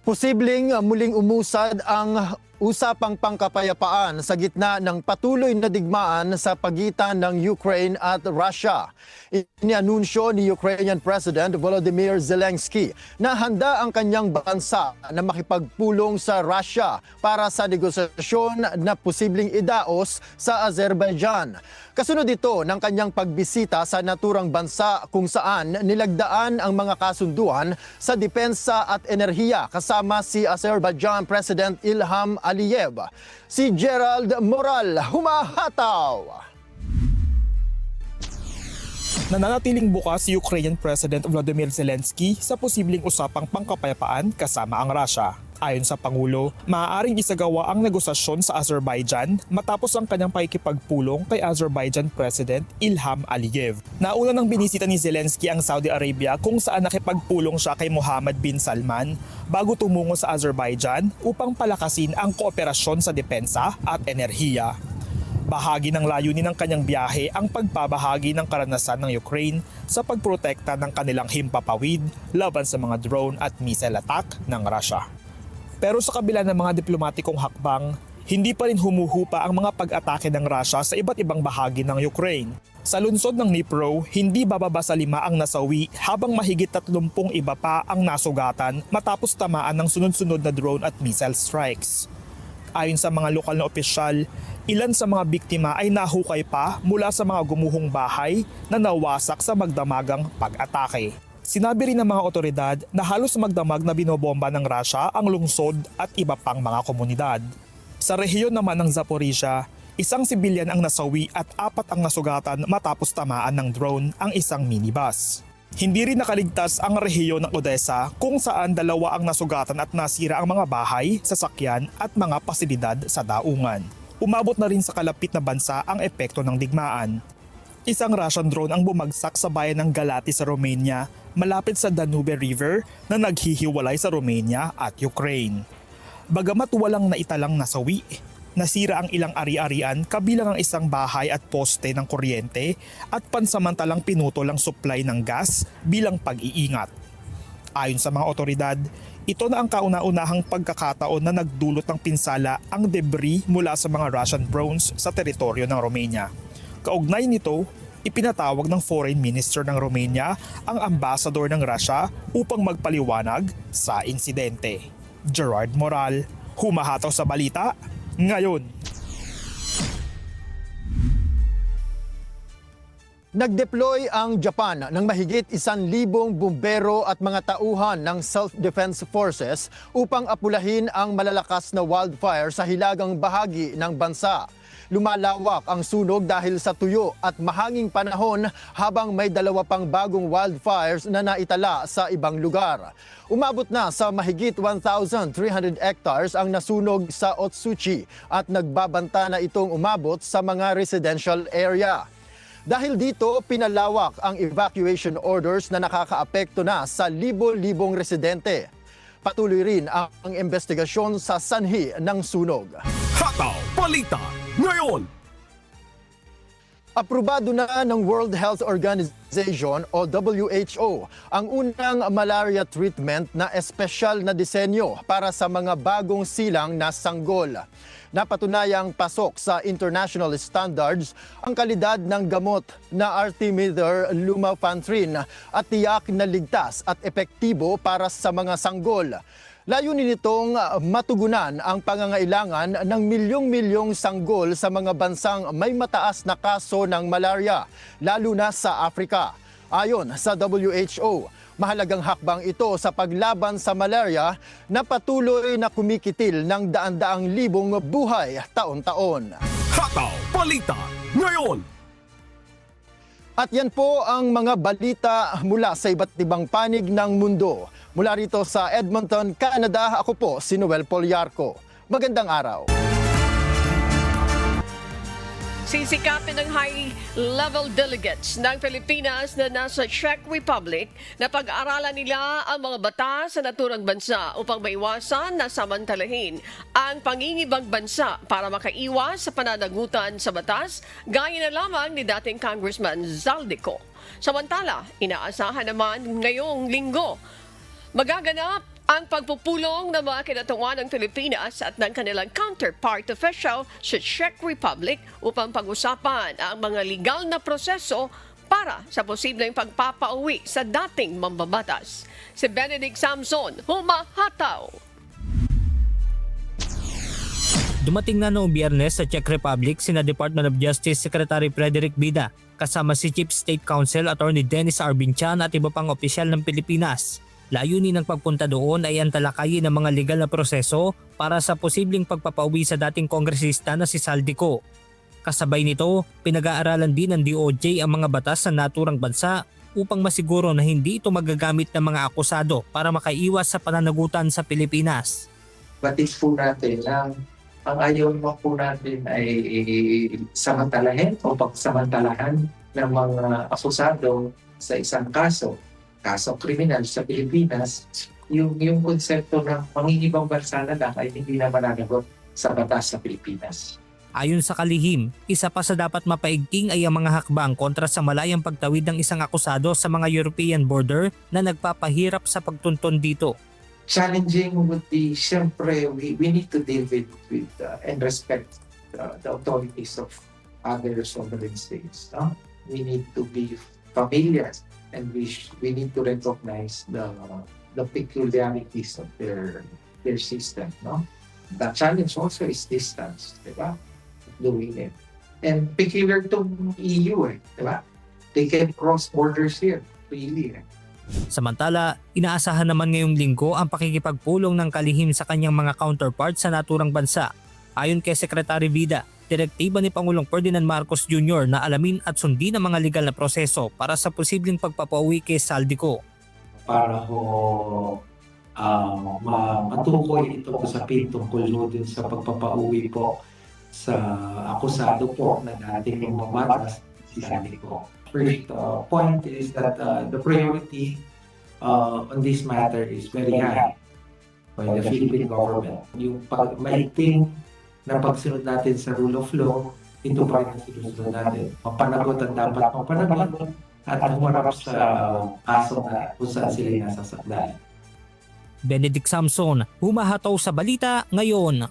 Posibleng muling umusad ang usapang pangkapayapaan sa gitna ng patuloy na digmaan sa pagitan ng Ukraine at Russia. Inianunsyo ni Ukrainian President Volodymyr Zelensky na handa ang kanyang bansa na makipagpulong sa Russia para sa negosasyon na posibleng idaos sa Azerbaijan. Kasunod ito ng kanyang pagbisita sa naturang bansa kung saan nilagdaan ang mga kasunduan sa depensa at enerhiya kasama si Azerbaijan President Ilham Aliyev. Si Gerald Moral humahataw. Nananatiling bukas si Ukrainian President Volodymyr Zelensky sa posibleng usapang pangkapayapaan kasama ang Russia. Ayon sa Pangulo, maaaring isagawa ang negosasyon sa Azerbaijan matapos ang kanyang pakikipagpulong kay Azerbaijan President Ilham Aliyev. Nauna nang binisita ni Zelensky ang Saudi Arabia kung saan nakipagpulong siya kay Mohammed bin Salman bago tumungo sa Azerbaijan upang palakasin ang kooperasyon sa depensa at enerhiya. Bahagi ng layunin ng kanyang biyahe ang pagpabahagi ng karanasan ng Ukraine sa pagprotekta ng kanilang himpapawid laban sa mga drone at missile attack ng Russia. Pero sa kabila ng mga diplomatikong hakbang, hindi pa rin humuhupa ang mga pag-atake ng Russia sa iba't ibang bahagi ng Ukraine. Sa lungsod ng Dnipro, hindi bababa sa 5 ang nasawi habang mahigit 30 iba pa ang nasugatan matapos tamaan ng sunod-sunod na drone at missile strikes. Ayon sa mga lokal na opisyal, ilan sa mga biktima ay nahukay pa mula sa mga gumuhong bahay na nawasak sa magdamagang pag-atake. Sinabi rin ng mga otoridad na halos magdamag na binobomba ng Russia ang lungsod at iba pang mga komunidad. Sa rehiyon naman ng Zaporizhia, isang sibilyan ang nasawi at 4 ang nasugatan matapos tamaan ng drone ang isang minibus. Hindi rin nakaligtas ang rehiyon ng Odessa kung saan 2 ang nasugatan at nasira ang mga bahay, sasakyan at mga pasilidad sa daungan. Umabot na rin sa kalapit na bansa ang epekto ng digmaan. Isang Russian drone ang bumagsak sa bayan ng Galati sa Romania, malapit sa Danube River na naghihiwalay sa Romania at Ukraine. Bagamat walang naitalang nasawi, nasira ang ilang ari-arian kabilang ang isang bahay at poste ng kuryente at pansamantalang pinutol ang supply ng gas bilang pag-iingat. Ayon sa mga otoridad, ito na ang kauna-unahang pagkakataon na nagdulot ng pinsala ang debris mula sa mga Russian drones sa teritoryo ng Romania. Kaugnay nito, ipinatawag ng Foreign Minister ng Romania ang ambassador ng Russia upang magpaliwanag sa insidente. Gerard Moral, humahataw sa balita ngayon. Nag-deploy ang Japan ng mahigit 1,000 bumbero at mga tauhan ng Self-Defense Forces upang apulahin ang malalakas na wildfire sa hilagang bahagi ng bansa. Lumalawak ang sunog dahil sa tuyo at mahanging panahon habang may 2 pang bagong wildfires na naitala sa ibang lugar. Umabot na sa mahigit 1,300 hectares ang nasunog sa Otsuchi at nagbabanta na itong umabot sa mga residential area. Dahil dito, pinalawak ang evacuation orders na nakakaapekto na sa libo-libong residente. Patuloy rin ang investigasyon sa sanhi ng sunog. Hataw Balita ngayon! Aprobado na ng World Health Organization o WHO ang unang malaria treatment na espesyal na disenyo para sa mga bagong silang na sanggol. Napatunayang pasok sa international standards ang kalidad ng gamot na Artemether Lumefantrine at tiyak na ligtas at epektibo para sa mga sanggol. Layunin nitong matugunan ang pangangailangan ng milyong-milyong sanggol sa mga bansang may mataas na kaso ng malaria, lalo na sa Afrika. Ayon sa WHO, mahalagang hakbang ito sa paglaban sa malaria na patuloy na kumikitil ng daan-daang libong buhay taon-taon. Hataw Balita ngayon! At yan po ang mga balita mula sa iba't ibang panig ng mundo. Mula rito sa Edmonton, Canada, ako po si Noel Poliarco. Magandang araw. Sisikapin ng high-level delegates ng Pilipinas na nasa Czech Republic na pag-aralan nila ang mga batas sa naturang bansa upang maiwasan na samantalahin ang pangingibang bansa para makaiwas sa pananagutan sa batas, gaya na lamang ni dating Congressman Zaldico. Samantala, inaasahan naman ngayong linggo magaganap ang pagpupulong ng mga kinatawan ng Pilipinas at ng kanilang counterpart official sa Czech Republic upang pag-usapan ang mga legal na proseso para sa posibleng pagpapauwi sa dating mambabatas. Si Benedict Samson, humahataw. Dumating na noong Biyernes sa Czech Republic sina Department of Justice Secretary Frederick Bida kasama si Chief State Counsel Attorney Dennis Arbinchan at iba pang opisyal ng Pilipinas. Layunin ng pagpunta doon ay ang talakayin ng mga legal na proseso para sa posibleng pagpapauwi sa dating kongresista na si Saldico. Kasabay nito, pinag-aaralan din ng DOJ ang mga batas sa naturang bansa upang masiguro na hindi ito magagamit ng mga akusado para makaiwas sa pananagutan sa Pilipinas. Batis po natin ang ayaw naman po natin ay samantalahin o pagsamantalahan ng mga akusado sa isang kaso kriminal sa Pilipinas, yung konsepto ng mangingibang bansa na lang ay hindi na mananagot sa batas sa Pilipinas. Ayon sa kalihim, isa pa sa dapat mapaigting ay ang mga hakbang kontra sa malayang pagtawid ng isang akusado sa mga European border na nagpapahirap sa pagtunton dito. Challenging would be, siyempre, we need to deal with and respect the authorities of other sovereign states. No? We need to be familiar and we need to recognize the peculiarities of their system. No? The challenge also is distance, di ba? Doing it. And peculiar to EU, di ba? They can cross borders here, really. Samantala, inaasahan naman ngayong linggo ang pakikipagpulong ng kalihim sa kanyang mga counterparts sa naturang bansa. Ayon kay Secretary Bida, direktiba ni Pangulong Ferdinand Marcos Jr. na alamin at sundin ang mga legal na proseso para sa posibleng pagpapauwi kay Saldico. Para matukoy ito sa tungkol din sa pagpapauwi po sa akusado po na dating mamatas si Saldico. First point is that the priority on this matter is very high by the Philippine government. Yung maigting na pagsunod natin sa rule of law, ito pa rin ang sinusunod natin. Mapanagot ang dapat mapanagot at humarap sa kaso na kung saan sila nasasakdal. Benedict Samson, humahataw sa balita ngayon.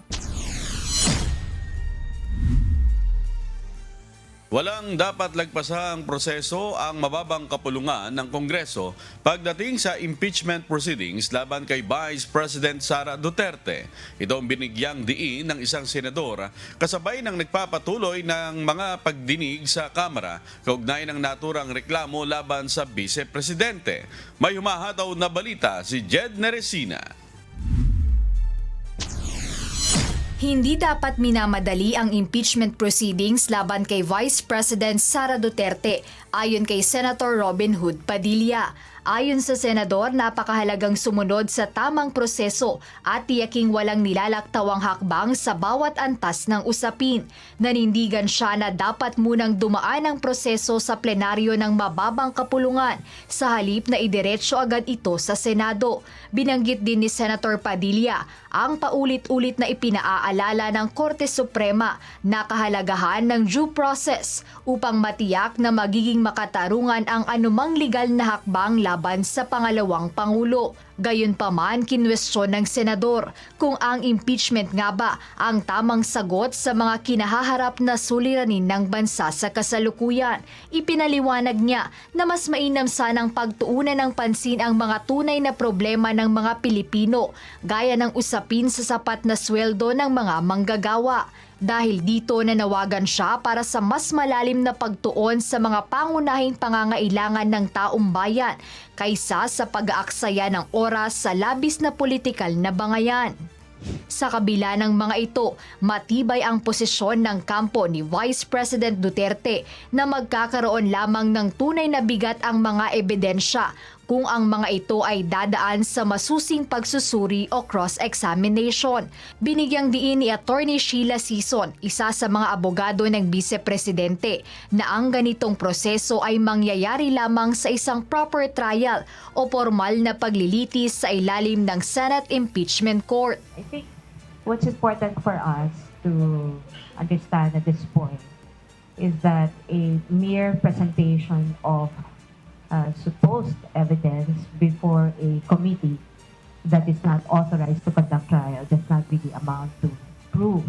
Walang dapat lagpasang proseso ang mababang kapulungan ng Kongreso pagdating sa impeachment proceedings laban kay Vice President Sara Duterte. Ito ang binigyang diin ng isang senador kasabay ng nagpapatuloy ng mga pagdinig sa Kamara kaugnay ng naturang reklamo laban sa Vice Presidente. May humahataw na balita si Jed Neresina. Hindi dapat minamadali ang impeachment proceedings laban kay Vice President Sara Duterte, ayon kay Senator Robin Hood Padilla. Ayon sa senador, napakahalagang sumunod sa tamang proseso at tiyaking walang nilalaktawang hakbang sa bawat antas ng usapin. Nanindigan siya na dapat munang dumaan ang proseso sa plenaryo ng mababang kapulungan sa halip na idiretso agad ito sa Senado. Binanggit din ni Senator Padilla ang paulit-ulit na ipinaalala ng Korte Suprema na kahalagahan ng due process upang matiyak na magiging makatarungan ang anumang legal na hakbang laban sa pangalawang Pangulo. Gayunpaman, kinwestiyon ng senador kung ang impeachment nga ba ang tamang sagot sa mga kinahaharap na suliranin ng bansa sa kasalukuyan. Ipinaliwanag niya na mas mainam sanang pagtuunan ng pansin ang mga tunay na problema ng mga Pilipino, gaya ng usapin sa sapat na sweldo ng mga manggagawa. Dahil dito nanawagan siya para sa mas malalim na pagtuon sa mga pangunahing pangangailangan ng taong bayan kaysa sa pag-aaksaya ng oras sa labis na politikal na bangayan. Sa kabila ng mga ito, matibay ang posisyon ng kampo ni Vice President Duterte na magkakaroon lamang ng tunay na bigat ang mga ebidensya kung ang mga ito ay dadaan sa masusing pagsusuri o cross-examination. Binigyang diin ni Attorney Sheila Sison, isa sa mga abogado ng Vice-Presidente, na ang ganitong proseso ay mangyayari lamang sa isang proper trial o formal na paglilitis sa ilalim ng Senate Impeachment Court. I think what's important for us to understand at this point is that a mere presentation of supposed evidence before a committee that is not authorized to conduct trial does not really amount to proof.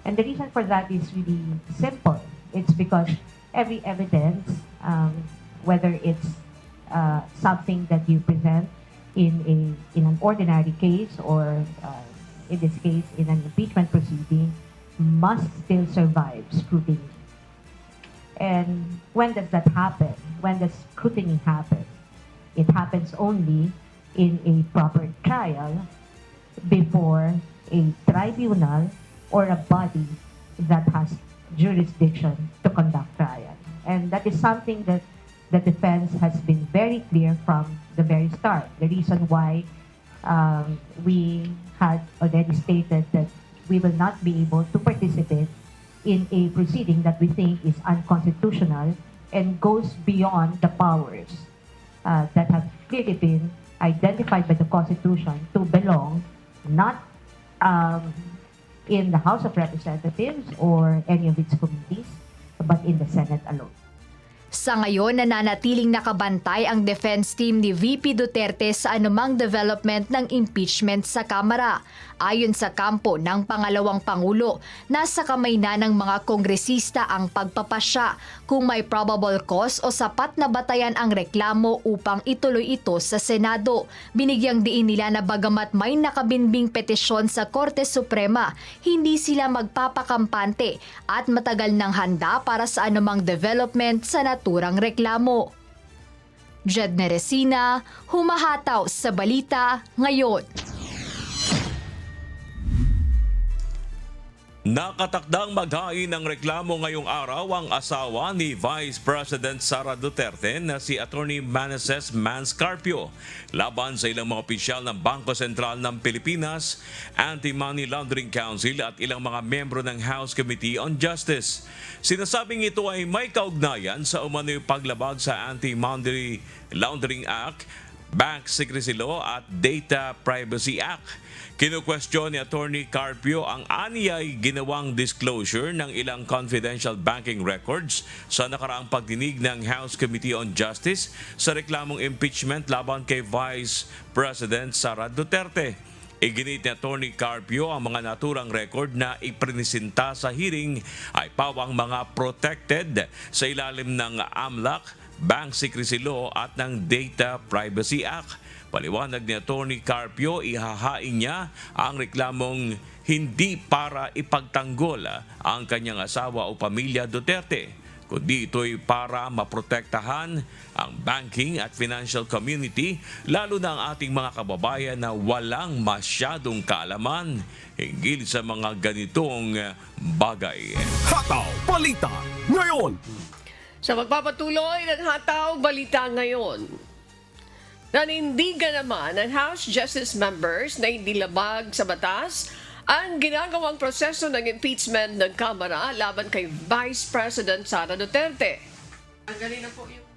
And the reason for that is really simple. It's because every evidence, whether it's something that you present in an ordinary case or in this case in an impeachment proceeding, must still survive scrutiny. And when does that happen? When does scrutiny happen? It happens only in a proper trial before a tribunal or a body that has jurisdiction to conduct trial. And that is something that the defense has been very clear from the very start. The reason why we had already stated that we will not be able to participate in a proceeding that we think is unconstitutional and goes beyond the powers that have clearly been identified by the Constitution to belong not in the House of Representatives or any of its committees, but in the Senate alone. Sa ngayon, nananatiling nakabantay ang defense team ni VP Duterte sa anumang development ng impeachment sa Kamara. Ayon sa kampo ng pangalawang Pangulo, nasa kamay na ng mga kongresista ang pagpapasya kung may probable cause o sapat na batayan ang reklamo upang ituloy ito sa Senado. Binigyang diin nila na bagamat may nakabinbing petisyon sa Korte Suprema, hindi sila magpapakampante at matagal nang handa para sa anumang development sa naturang reklamo. Jed Neresina, humahataw sa Balita Ngayon. Nakatakdang maghain ng reklamo ngayong araw ang asawa ni Vice President Sara Duterte na si Attorney Manasseh Manscarpio laban sa ilang mga opisyal ng Bangko Sentral ng Pilipinas, Anti-Money Laundering Council at ilang mga membro ng House Committee on Justice. Sinasabing ito ay may kaugnayan sa umano'y paglabag sa Anti-Money Laundering Act, Bank Secrecy Law at Data Privacy Act. Kinukwestiyon ni Attorney Carpio ang aniyay ginawang disclosure ng ilang confidential banking records sa nakaraang pagdinig ng House Committee on Justice sa reklamong impeachment laban kay Vice President Sara Duterte. Iginit ni Attorney Carpio ang mga naturang record na iprinisinta sa hearing ay pawang mga protected sa ilalim ng AMLAC, Bank Secrecy Law at ng Data Privacy Act. Paliwanag ni Attorney Carpio, ihahain niya ang reklamong hindi para ipagtanggol ang kanyang asawa o pamilya Duterte, kundi ito'y para maprotektahan ang banking at financial community, lalo na ang ating mga kababayan na walang masyadong kaalaman hinggil sa mga ganitong bagay. Hataw Balita Ngayon. Sa magpapatuloy ng Hataw Balita Ngayon, nanindigan naman ng House Justice members na hindi labag sa batas ang ginagawang proseso ng impeachment ng Kamara laban kay Vice President Sara Duterte. Ang galing na po yung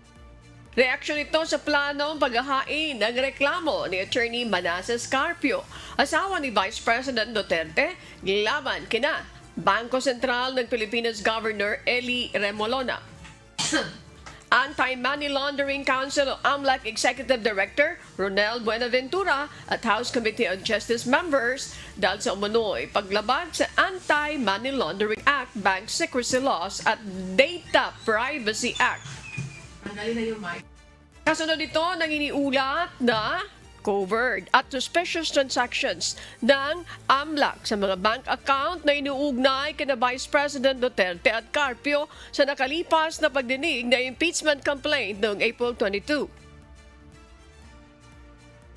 reaksyon ito sa planong paghahain ng reklamo ni Attorney Manasseh Carpio, asawa ni Vice President Duterte, laban kina Bangko Sentral ng Pilipinas Governor Eli Remolona, Anti-Money Laundering Council o AMLAC Executive Director Ronel Buenaventura at House Committee on Justice members dahil sa umano'y paglabag sa Anti-Money Laundering Act, Bank Secrecy Laws at Data Privacy Act. Tanggalin na yung mic. Kasunod ito nang iniulat na covert at suspicious transactions ng AMLAC sa mga bank account na inuugnay kina Vice President Duterte at Carpio sa nakalipas na pagdinig na impeachment complaint noong April 22.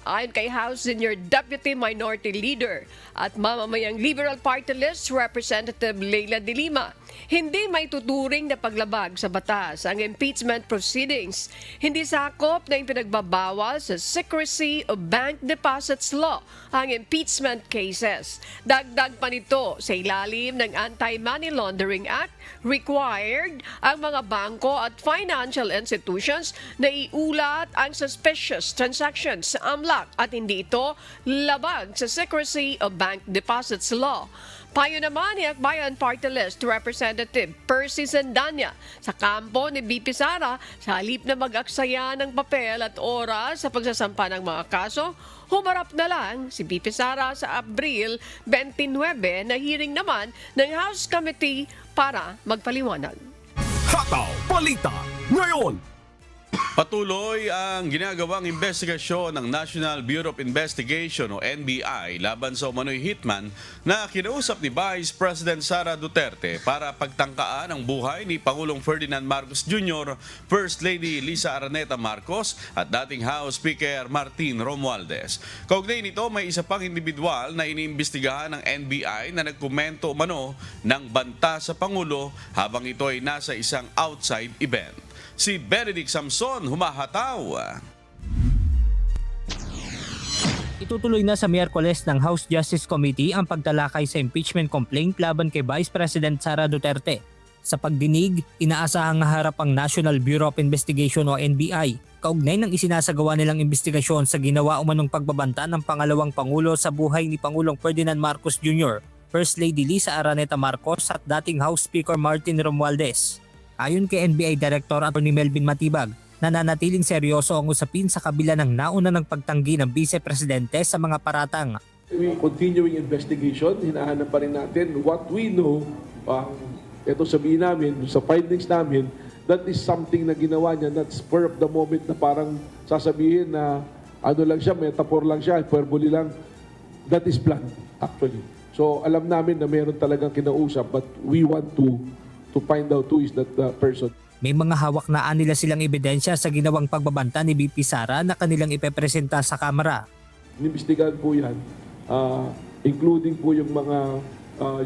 Ayon kay House Senior Deputy Minority Leader at mamamayang Liberal Party List Representative Leila de Lima, hindi may tuturing na paglabag sa batas ang impeachment proceedings. Hindi sakop na yung pinagbabawal sa Secrecy of Bank Deposits Law ang impeachment cases. Dagdag pa nito sa ilalim ng Anti-Money Laundering Act, required ang mga bangko at financial institutions na iulat ang suspicious transactions sa AMLAC at hindi ito labag sa Secrecy of Bank Deposits Law. Payo naman ni Akbayan Party List Representative Percy Sandanya sa kampo ni BP Sara sa halip na mag-aksaya ng papel at oras sa pagsasampa ng mga kaso, humarap na lang si BP Sara sa Abril 29 na hearing naman ng House Committee para magpaliwanag. Hataw Balita ngayon. Patuloy ang ginagawang investigasyon ng National Bureau of Investigation o NBI laban sa umano'y hitman na kinausap ni Vice President Sara Duterte para pagtangkaan ang buhay ni Pangulong Ferdinand Marcos Jr., First Lady Lisa Araneta Marcos at dating House Speaker Martin Romualdez. Kaugnay nito, may isa pang individual na iniimbestigahan ng NBI na nagkomento umano ng banta sa Pangulo habang ito ay nasa isang outside event. Si Benedict Samson humahataw. Itutuloy na sa Miyerkules ng House Justice Committee ang pagtalakay sa impeachment complaint laban kay Vice President Sara Duterte. Sa pagdinig, inaasahang harap ang National Bureau of Investigation o NBI, kaugnay ng isinasagawa nilang investigasyon sa ginawa umanong pagbabanta ng pangalawang Pangulo sa buhay ni Pangulong Ferdinand Marcos Jr., First Lady Lisa Araneta Marcos at dating House Speaker Martin Romualdez. Ayon kay NBI Director Atty. Melvin Matibag, nananatiling seryoso ang usapin sa kabila ng nauna ng pagtanggi ng Vice Presidente sa mga paratang. We continuing investigation, hinahanap pa rin natin what we know. Ito sabihin namin, sa findings namin, that is something na ginawa niya, not spur of the moment na parang sasabihin na ano lang siya, metaphor lang siya, hyperbole lang. That is planned, actually. So alam namin na meron talagang kinausap, but we want to find out who is that person. May mga hawak na nila silang ebidensya sa ginawang pagbabanta ni BP Sara na kanilang ipepresenta sa Kamara. Inimbestigahan po yan, including po yung mga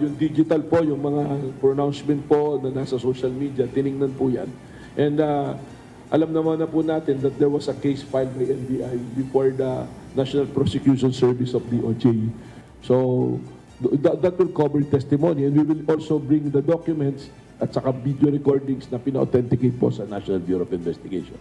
yung digital po, yung mga pronouncement po na nasa social media, tiningnan po yan. And alam naman na po natin that there was a case filed by NBI before the National Prosecution Service of DOJ. So that will cover testimony, and we will also bring the documents at saka video recordings na pina-authenticate po sa National Bureau of Investigation.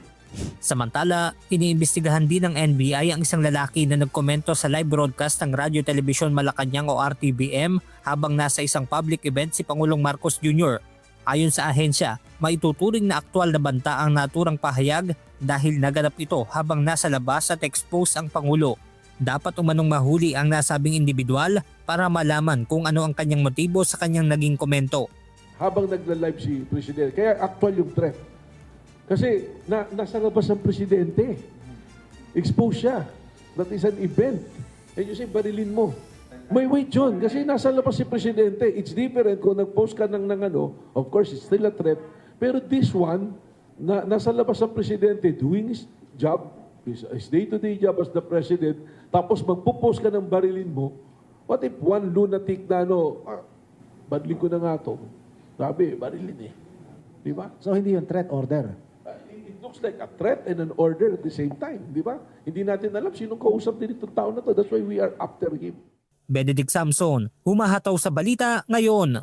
Samantala, iniimbestigahan din ng NBI ang isang lalaki na nagkomento sa live broadcast ng Radyo Telebisyon Malacanang o RTBM habang nasa isang public event si Pangulong Marcos Jr. Ayon sa ahensya, maituturing na aktual na banta ang naturang pahayag dahil naganap ito habang nasa labas at expose ang Pangulo. Dapat umanong mahuli ang nasabing individual para malaman kung ano ang kanyang motibo sa kanyang naging komento. Habang nagla-live si Presidente, kaya actual yung threat. Kasi nasa labas ang Presidente. Expose siya. That is an event. And you say, barilin mo. May wait yun, kasi nasa labas si Presidente. It's different kung nag-post ka ng ano, of course, it's still a threat. Pero this one, nasa labas ang Presidente doing his job, his day-to-day job as the President, tapos magpo-post ka ng barilin mo. What if one lunatic na barilin ko na nga to. Sabi, barilin eh. Di ba? So, hindi yung threat order? It looks like a threat and an order at the same time. Di ba? Hindi natin alam sinong kausap din itong tao na to. That's why we are after him. Benedict Samson, humahataw sa balita ngayon.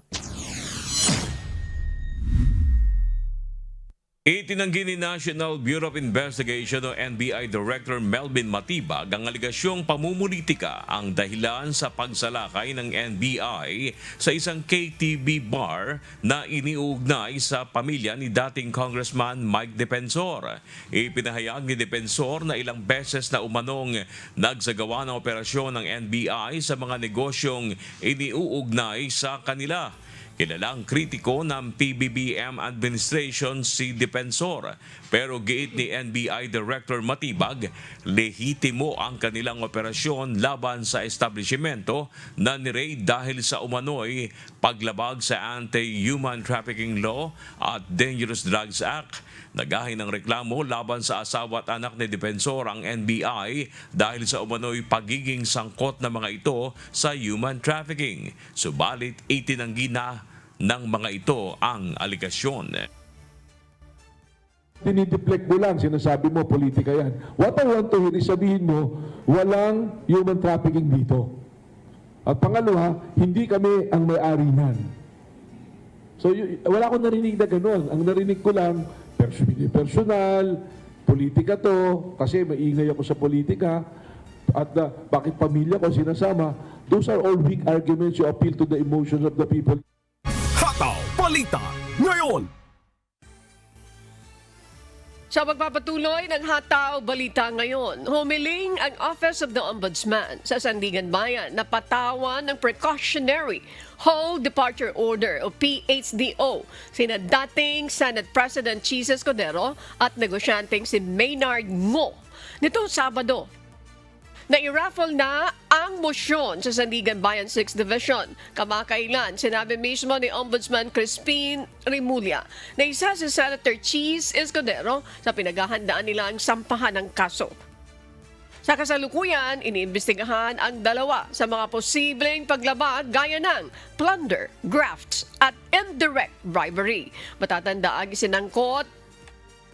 Itinanggi ni National Bureau of Investigation o NBI Director Melvin Matibag ang aligasyong pamumulitika ang dahilan sa pagsalakay ng NBI sa isang KTV bar na iniuugnay sa pamilya ni dating Congressman Mike Depensor. Ipinahayag ni Depensor na ilang beses na umanong nagsagawa ng operasyon ng NBI sa mga negosyong iniuugnay sa kanila. Kilalang kritiko ng PBBM administration si Depensor, pero giit ni NBI Director Matibag, lehitimo ang kanilang operasyon laban sa establishmento na ni-raid dahil sa umano'y paglabag sa Anti-Human Trafficking Law at Dangerous Drugs Act. Nagahin ng reklamo laban sa asawa at anak ni Depensor ang NBI dahil sa umano'y pagiging sangkot ng mga ito sa human trafficking. Subalit itinanggi na ng mga ito ang aligasyon. Dinideflect mo lang, sinasabi mo, politika yan. What I want to hear is sabihin mo, walang human trafficking dito. At pangalawa, hindi kami ang may-ari niyan. So, wala akong narinig na gano'n. Ang narinig ko lang, personal, politika to, kasi maingay ako sa politika, at bakit pamilya ko sinasama, Those are all weak arguments. You appeal to the emotions of the people. Hataw Balita ngayon. Sa pagpapatuloy ng Hataw Balita ngayon, humiling ang Office of the Ombudsman sa Sandigan Bayan na patawan ng Precautionary Whole Departure Order o PHDO sina dating Senate President Chis Escudero at negosyanteng si Maynard Ngo. Nitong Sabado, nairaffle na ang mosyon sa Sandigan Bayan 6th Division. Kamakailan, sinabi mismo ni Ombudsman Crispin Remulla na isa si Senator Chis Escudero sa pinaghahandaan nila ang sampahan ng kaso. Sa kasalukuyan, iniimbestigahan ang dalawa sa mga posibleng paglabag gaya ng plunder, grafts at indirect bribery. Matatanda ang isinangkot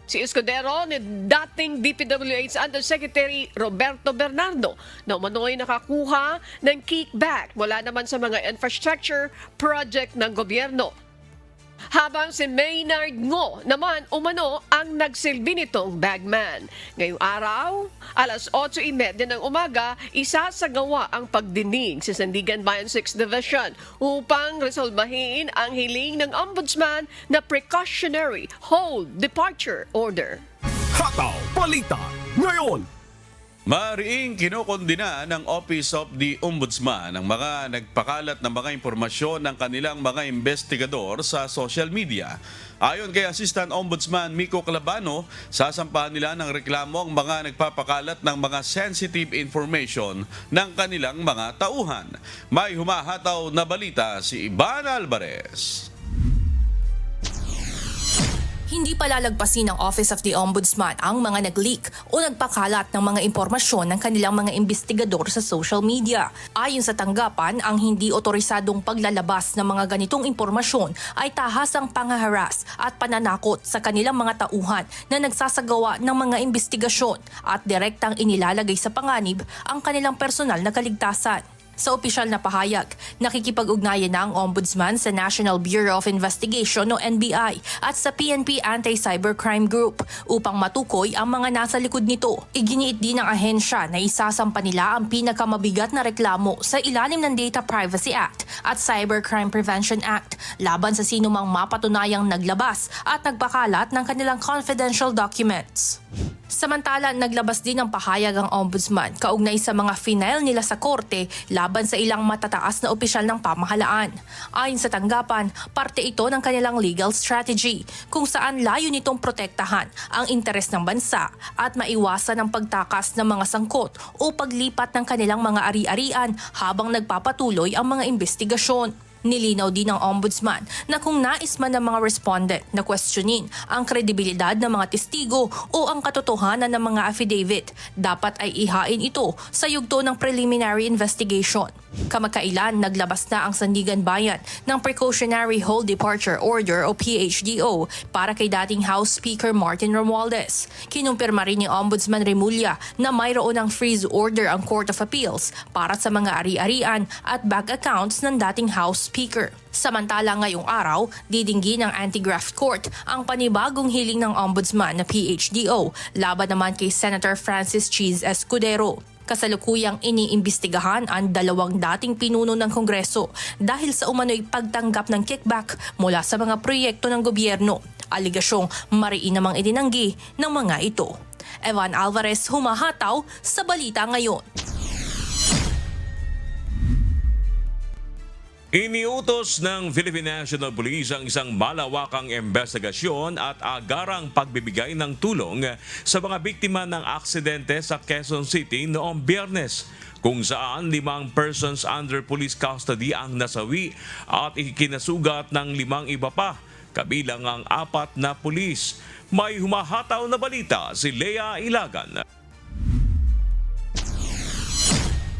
si Escudero ni dating DPWH Undersecretary Roberto Bernardo na umano'y nakakuha ng kickback mula naman sa mga infrastructure project ng gobyerno. Habang si Maynard Ngo naman umano ang nagsilbi nitong bagman. Ngayong araw, alas 8:30 ng umaga, isasagawa ang pagdinig sa Sandigan Bayan 6th Division upang resolbahin ang hiling ng Ombudsman na Precautionary Whole Departure Order. Hataw Balita ngayon. Mariing kinokondina ng Office of the Ombudsman ang mga nagpakalat ng mga impormasyon ng kanilang mga investigador sa social media. Ayon kay Assistant Ombudsman Miko Calabano, sasampahan nila ng reklamo ang mga nagpapakalat ng mga sensitive information ng kanilang mga tauhan. May humahataw na balita si Ivan Alvarez. Hindi palalagpasin ng Office of the Ombudsman ang mga nag-leak o nagpakalat ng mga impormasyon ng kanilang mga investigador sa social media. Ayon sa tanggapan, ang hindi otorisadong paglalabas ng mga ganitong impormasyon ay tahasang pangaharas at pananakot sa kanilang mga tauhan na nagsasagawa ng mga investigasyon at direktang inilalagay sa panganib ang kanilang personal na kaligtasan. Sa opisyal na pahayag, nakikipag-ugnayan na ang Ombudsman sa National Bureau of Investigation o NBI at sa PNP Anti-Cybercrime Group upang matukoy ang mga nasa likod nito. Iginiit din ng ahensya na isasampa nila ang pinakamabigat na reklamo sa ilalim ng Data Privacy Act at Cybercrime Prevention Act laban sa sinumang mapatunayang naglabas at nagpakalat ng kanilang confidential documents. Samantala, naglabas din ng pahayag ang Ombudsman kaugnay sa mga final nila sa korte laban sa ilang matataas na opisyal ng pamahalaan. Ayon sa tanggapan, parte ito ng kanilang legal strategy kung saan layo nitong protektahan ang interes ng bansa at maiwasan ang pagtakas ng mga sangkot o paglipat ng kanilang mga ari-arian habang nagpapatuloy ang mga investigasyon. Nilinaw din ng Ombudsman na kung nais man ng mga respondent na questionin ang kredibilidad ng mga testigo o ang katotohanan ng mga affidavit, dapat ay ihain ito sa yugto ng preliminary investigation. Kamakailan, naglabas na ang Sandigan Bayan ng Precautionary Whole Departure Order o PHDO para kay dating House Speaker Martin Romualdez. Kinumpirma rin ni Ombudsman Remulla na mayroon ng freeze order ang Court of Appeals para sa mga ari-arian at bank accounts ng dating House Speaker. Samantala ngayong araw, didinggi ng Anti-Graft Court ang panibagong hiling ng Ombudsman na PHDO laban naman kay Senator Francis Chis Escudero. Kasalukuyang iniimbestigahan ang dalawang dating pinuno ng Kongreso dahil sa umano'y pagtanggap ng kickback mula sa mga proyekto ng gobyerno. Aligasyong mariin namang itinanggi ng mga ito. Evan Alvarez, humahataw sa Balita Ngayon. Iniutos ng Philippine National Police ang isang malawakang investigasyon at agarang pagbibigay ng tulong sa mga biktima ng aksidente sa Quezon City noong Biyernes, kung saan 5 persons under police custody ang nasawi at ikinasugat ng 5 iba pa, kabilang ang 4 na pulis. May humahataw na balita si Lea Ilagan.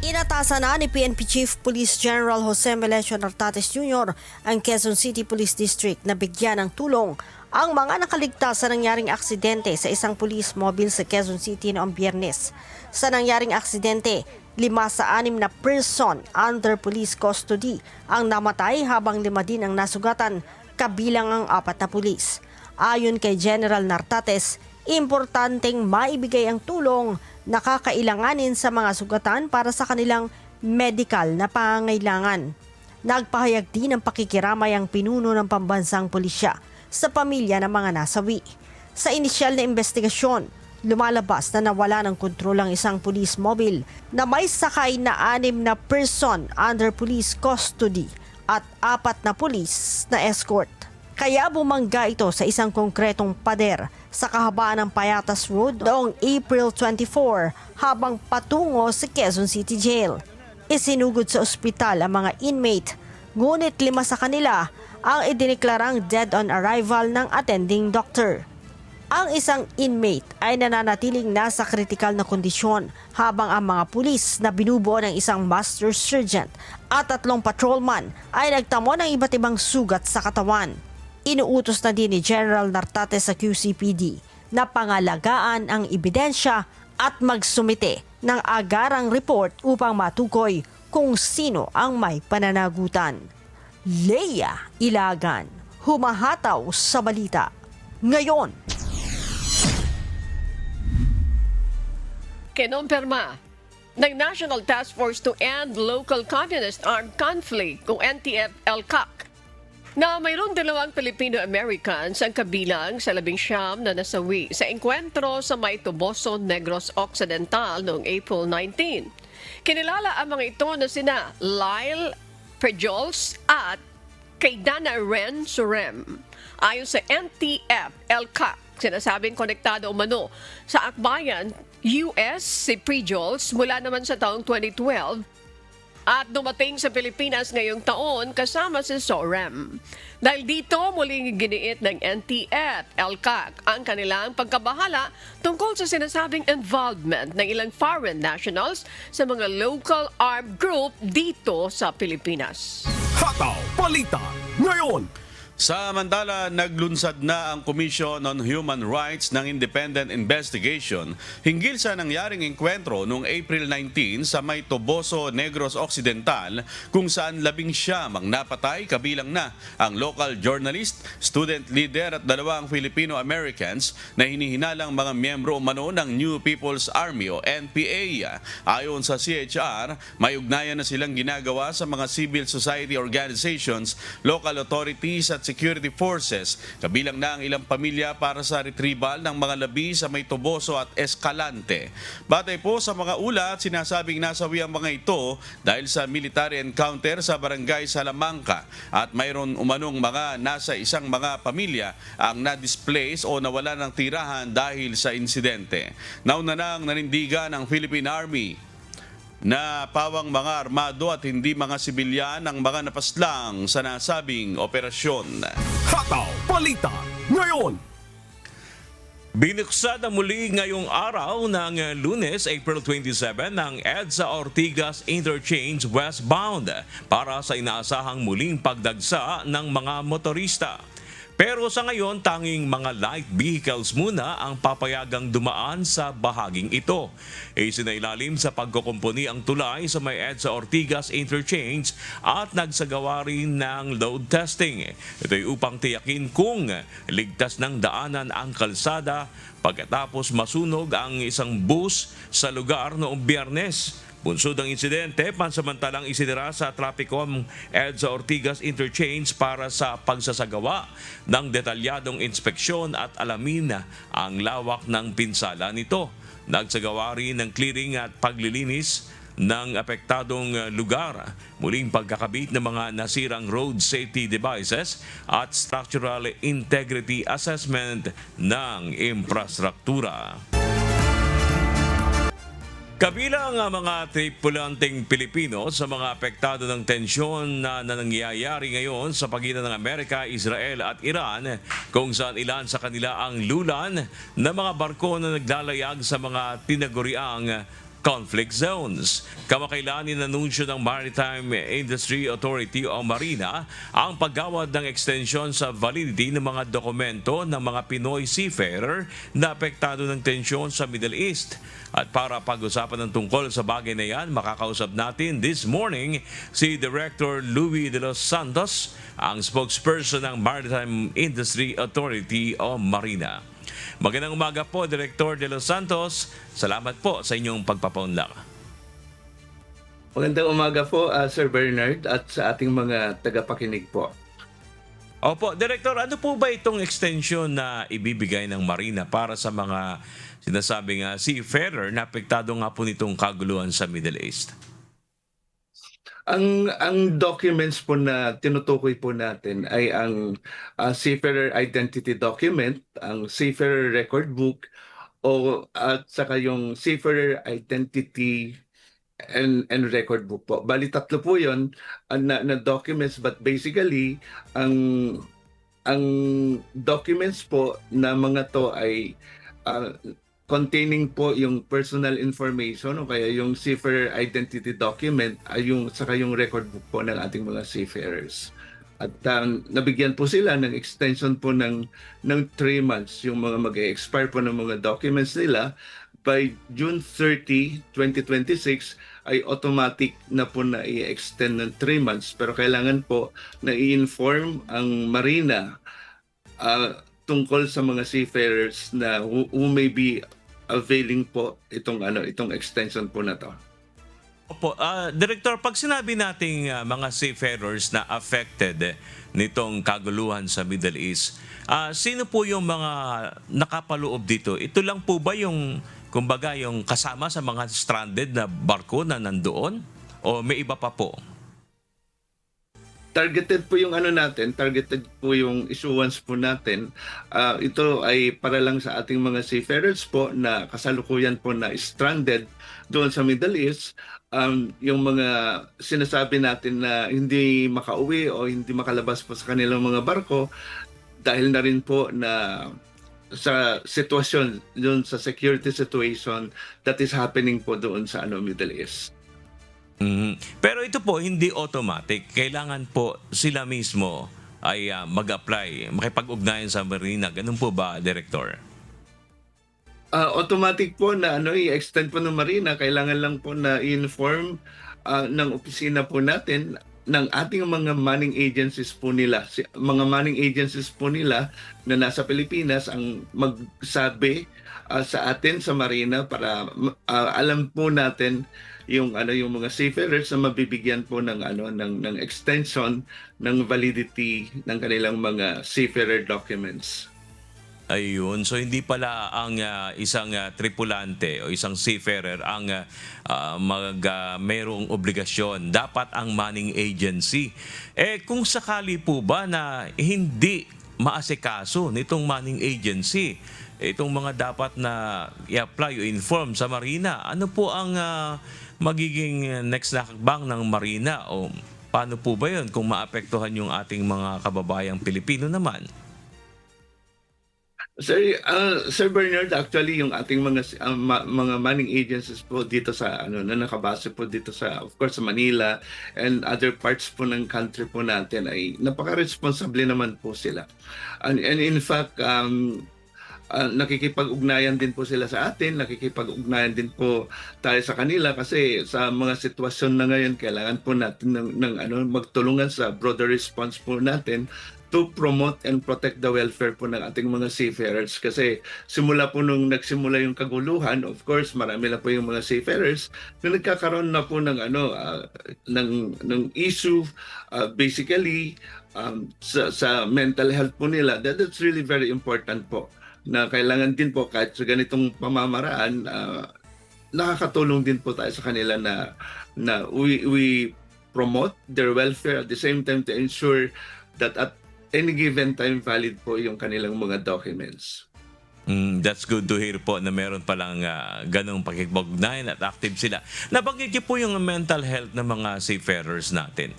Inatasan na ni PNP Chief Police General Jose Melesio Nartates Jr. ang Quezon City Police District na bigyan ng tulong ang mga nakaligtas sa nangyaring aksidente sa isang police mobile sa Quezon City noong Biyernes. Sa nangyaring aksidente, 5 sa 6 na person under police custody ang namatay habang 5 din ang nasugatan, kabilang ang 4 na pulis. Ayon kay General Nartates, importanteng maibigay ang tulong na kakailanganin sa mga sugatan para sa kanilang medikal na pangangailangan. Nagpahayag din ng pakikiramay ang pinuno ng pambansang pulisya sa pamilya ng mga nasawi. Sa inisyal na investigasyon, lumalabas na nawala ng kontrol ang isang police mobile na may sakay na 6 na person under police custody at 4 na police na escort. Kaya bumangga ito sa isang konkretong pader sa kahabaan ng Payatas Road noong April 24 habang patungo sa Quezon City Jail. Isinugod sa ospital ang mga inmate, ngunit 5 sa kanila ang idineklarang dead on arrival ng attending doctor. Ang isang inmate ay nananatiling nasa kritikal na kondisyon habang ang mga pulis na binubuo ng isang master sergeant at 3 patrolman ay nagtamo ng iba't ibang sugat sa katawan. Inuutos na din ni General Nartate sa QCPD na pangalagaan ang ebidensya at magsumite ng agarang report upang matukoy kung sino ang may pananagutan. Leia Ilagan, humahataw sa balita. Ngayon, Kinumpirma ng National Task Force to End Local Communist Armed Conflict o NTF-ELCAC na mayroong 2 Filipino-Americans ang kabilang sa 19 na nasawi sa engkwentro sa Maitoboso, Negros Occidental noong April 19. Kinilala ang mga ito na sina Lyle Prejols at kay Dana Ren Surem. Ayon sa NTF-ELCAC, sinasabing konektado umano sa akbayan US si Prejols mula naman sa taong 2012 at dumating sa Pilipinas ngayong taon kasama si Sorem. Dahil dito muling giniit ng NTF-ELCAC ang kanilang pagkabahala tungkol sa sinasabing involvement ng ilang foreign nationals sa mga local armed group dito sa Pilipinas. Hataw Balita Ngayon. Samantala, naglunsad na ang Commission on Human Rights ng Independent Investigation hinggil sa nangyaring engkwentro noong April 19 sa Maitoboso, Negros Occidental kung saan 19 ang napatay kabilang na ang local journalist, student leader at 2 Filipino-Americans na hinihinalang mga miyembro umano ng New People's Army o NPA. Ayon sa CHR, may ugnayan na silang ginagawa sa mga civil society organizations, local authorities at security forces, kabilang na ang ilang pamilya para sa retrieval ng mga labi sa Maitoboso at Escalante. Batay po sa mga ulat, sinasabing nasawi ang mga ito dahil sa military encounter sa barangay Salamanca at mayroon umanong mga nasa isang mga pamilya ang na-displace o nawala ng tirahan dahil sa insidente. Nauna nang nanindigan ng Philippine Army na pawang mga armado at hindi mga sibilyan ang mga napaslang sa nasabing operasyon. Hataw Balita Ngayon. Binuksan na muli ngayong araw ng Lunes, April 27, ng EDSA Ortigas Interchange westbound para sa inaasahang muling pagdagsa ng mga motorista. Pero sa ngayon, tanging mga light vehicles muna ang papayagang dumaan sa bahaging ito. Isinailalim sa pagkukumpuni ang tulay sa may EDSA Ortigas Interchange at nagsagawa rin ng load testing. Ito'y upang tiyakin kung ligtas ng daanan ang kalsada pagkatapos masunog ang isang bus sa lugar noong Biyernes. Bunsod ang insidente, pansamantalang isinira sa Trafficom EDSA Ortigas Interchange para sa pagsasagawa ng detalyadong inspeksyon at alamin ang lawak ng pinsala nito. Nagsagawa rin ng clearing at paglilinis ng apektadong lugar, muling pagkakabit ng mga nasirang road safety devices at structural integrity assessment ng infrastruktura. Kabilang ang mga tripulanteng Pilipino sa mga apektado ng tensyon na nangyayari ngayon sa pagitan ng Amerika, Israel at Iran, kung saan ilan sa kanila ang lulan na mga barko na naglalayag sa mga tinaguriang conflict zones. Kamakailan inanunsyo ng Maritime Industry Authority o Marina ang paggawad ng extension sa validity ng mga dokumento ng mga Pinoy seafarer na apektado ng tensyon sa Middle East. At para pag-usapan ng tungkol sa bagay na yan, makakausap natin this morning si Director Louie de los Santos, ang spokesperson ng Maritime Industry Authority o Marina. Magandang umaga po, Director de los Santos. Salamat po sa inyong pagpapaunlak. Magandang umaga po, Sir Bernard, at sa ating mga tagapakinig po. Opo, Director, ano po ba itong extension na ibibigay ng Marina para sa mga sinasabing seafarer na apektado nga po nitong kaguluhan sa Middle East? Ang documents po na tinutukoy po natin ay ang Seafarer Identity Document, ang Seafarer Record Book, at saka yung Seafarer Identity and Record Book po. Bali, tatlo po yun na documents, but basically, ang documents po na mga to ay containing po yung personal information o kaya yung seafarer identity document ay saka yung record book po ng ating mga seafarers. At nabigyan po sila ng extension po ng 3 months yung mga mag-expire po ng mga documents nila. By June 30, 2026 ay automatic na po na i-extend ng 3 months, pero kailangan po na i-inform ang Marina tungkol sa mga seafarers na who may be availing po itong extension po na to. Opo, Director, pag sinabi nating mga seafarers na affected nitong kaguluhan sa Middle East, sino po yung mga nakapaloob dito? Ito lang po ba yung kumbaga yung kasama sa mga stranded na barko na nandoon o may iba pa po? Targeted po yung targeted po yung issuance po natin. Ito ay para lang sa ating mga seafarers po na kasalukuyan po na stranded doon sa Middle East. Yung mga sinasabi natin na hindi makauwi o hindi makalabas po sa kanilang mga barko dahil na rin po na sa sitwasyon doon sa security situation that is happening po doon sa Middle East. Pero ito po hindi automatic. Kailangan po sila mismo ay mag-apply, makipag-ugnayan sa Marina. Ganun po ba, Director? Automatic po na i-extend po ng Marina. Kailangan lang po na i-inform ng opisina po natin ng ating mga manning agencies po nila. Mga manning agencies po nila na nasa Pilipinas ang magsabi sa atin sa Marina para alam po natin yung mga seafarers na mabibigyan po ng extension ng validity ng kanilang mga seafarer documents. Ayun, so hindi pala ang isang tripulante o isang seafarer ang mayroong obligasyon. Dapat ang manning agency. Kung sakali po ba na hindi maasikaso nitong manning agency, itong mga dapat na i-apply o inform sa Marina, ano po ang magiging next na hakbang ng Marina o paano po ba yun kung maapektuhan yung ating mga kababayang Pilipino naman? Sir Bernard, actually yung ating mga manning agencies po dito sa na nakabase po dito sa, of course, sa Manila and other parts po ng country po natin ay napaka-responsable naman po sila. And in fact, nakikipag-ugnayan din po sila sa atin, nakikipag-ugnayan din po tayo sa kanila kasi sa mga sitwasyon na ngayon kailangan po natin ng magtulungan sa broader response po natin to promote and protect the welfare po ng ating mga seafarers. Kasi simula po nung nagsimula yung kaguluhan, of course, marami na po yung mga seafarers na nagkakaroon na po ng issue basically sa mental health po nila. That's really very important po na kailangan din po kahit sa ganitong pamamaraan, nakakatulong din po tayo sa kanila na we promote their welfare at the same time to ensure that at any given time valid po yung kanilang mga documents. That's good to hear po na meron palang ganong pakikipag-ugnayan at active sila. Nabanggit niyo po yung mental health ng mga seafarers natin.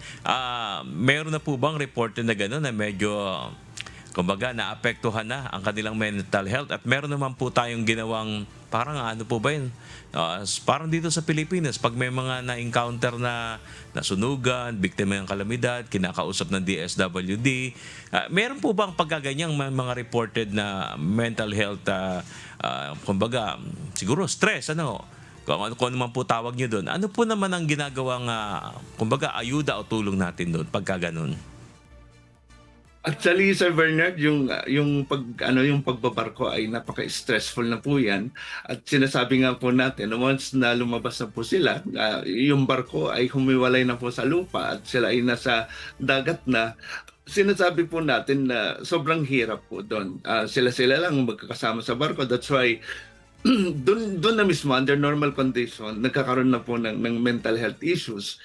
Meron na po bang reported na gano'n na medyo kumbaga naapektuhan na ang kanilang mental health at meron naman po tayong ginawang parang ano po ba yun? Parang dito sa Pilipinas, pag may mga na-encounter na nasunugan, biktima ng kalamidad, kinakausap ng DSWD, meron po bang pagkaganyang mga reported na mental health, kumbaga, siguro stress, kung ano naman po tawag nyo doon, ano po naman ang ginagawang, kumbaga, ayuda o tulong natin doon pagka ganun? Actually, Sir Bernard, yung pagbabarko ay napaka-stressful na po 'yan. At sinasabi nga po natin, once na lumabas na po sila, yung barko ay humiwalay na po sa lupa at sila ay nasa dagat na. Sinasabi po natin na sobrang hirap po doon. Sila-sila lang magkakasama sa barko. That's why doon na mismo under normal condition nagkakaroon na po ng mental health issues.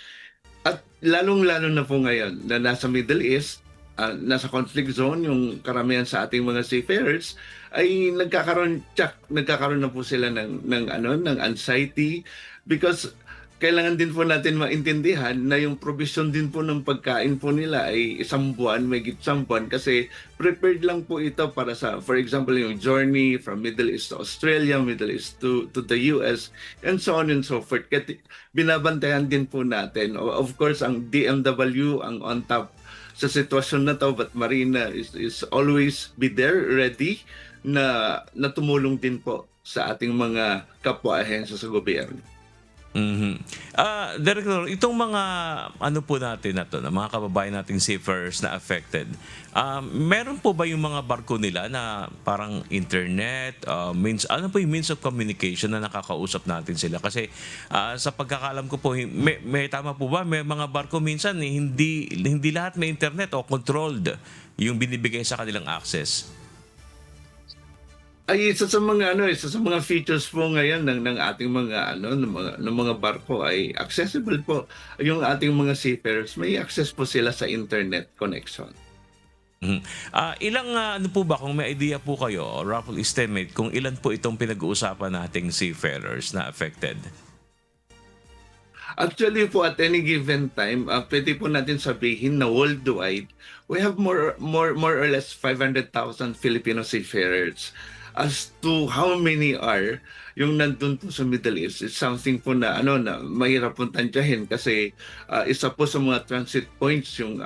At lalong-lalo na po ngayon na nasa Middle East, nasa conflict zone yung karamihan sa ating mga seafarers ay nagkakaroon na po sila ng anxiety because kailangan din po natin maintindihan na yung provision din po ng pagkain po nila ay isang buwan, may isang buwan kasi prepared lang po ito para sa, for example, yung journey from Middle East to Australia, Middle East to the US, and so on and so forth. Kaya binabantayan din po natin. Of course, ang DMW ang on top sa sitwasyon na to, but Marina is always be there, ready, na tumulong din po sa ating mga kapwa ahensya sa gobyerno. Director, itong mga ano po natin na to, na mga kababayan nating seafarers na affected, meron po ba yung mga barko nila na parang internet, ano po yung means of communication na nakakausap natin sila? Kasi sa pagkakalam ko po, may tama po ba, may mga barko minsan hindi lahat may internet o controlled yung binibigay sa kanilang access? Ay isa sa mga features po ngayon ng ating mga ng mga barko ay accessible po yung ating mga seafarers, may access po sila sa internet connection. Ilang ano po ba, kung may idea po kayo, rough estimate, kung ilan po itong pinag-uusapan nating seafarers na affected? Actually po at any given time, pwede po natin sabihin na worldwide, we have more or less 500,000 Filipino seafarers. As to how many are yung nandun po sa Middle East, it's something po na mahirap pong tansyahin kasi isa po sa mga transit points yung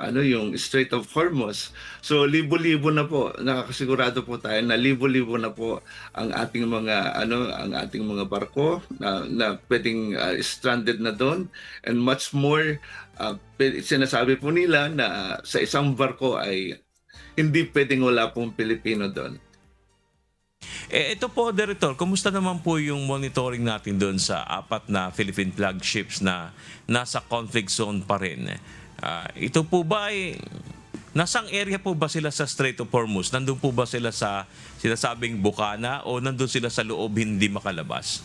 Strait of Hormuz. So libo-libo na po, nakakasigurado po tayo na libo-libo na po ang ating mga barko na pwedeng stranded na doon, and much more sinasabi po nila na sa isang barko ay hindi pwedeng wala pong Pilipino doon. Ito po, Director, kumusta naman po yung monitoring natin doon sa 4 na Philippine flagships na nasa conflict zone pa rin? Ito po ba ay nasang area po ba sila sa Strait of Hormuz? Nandun po ba sila sa sinasabing bukana o nandun sila sa loob hindi makalabas?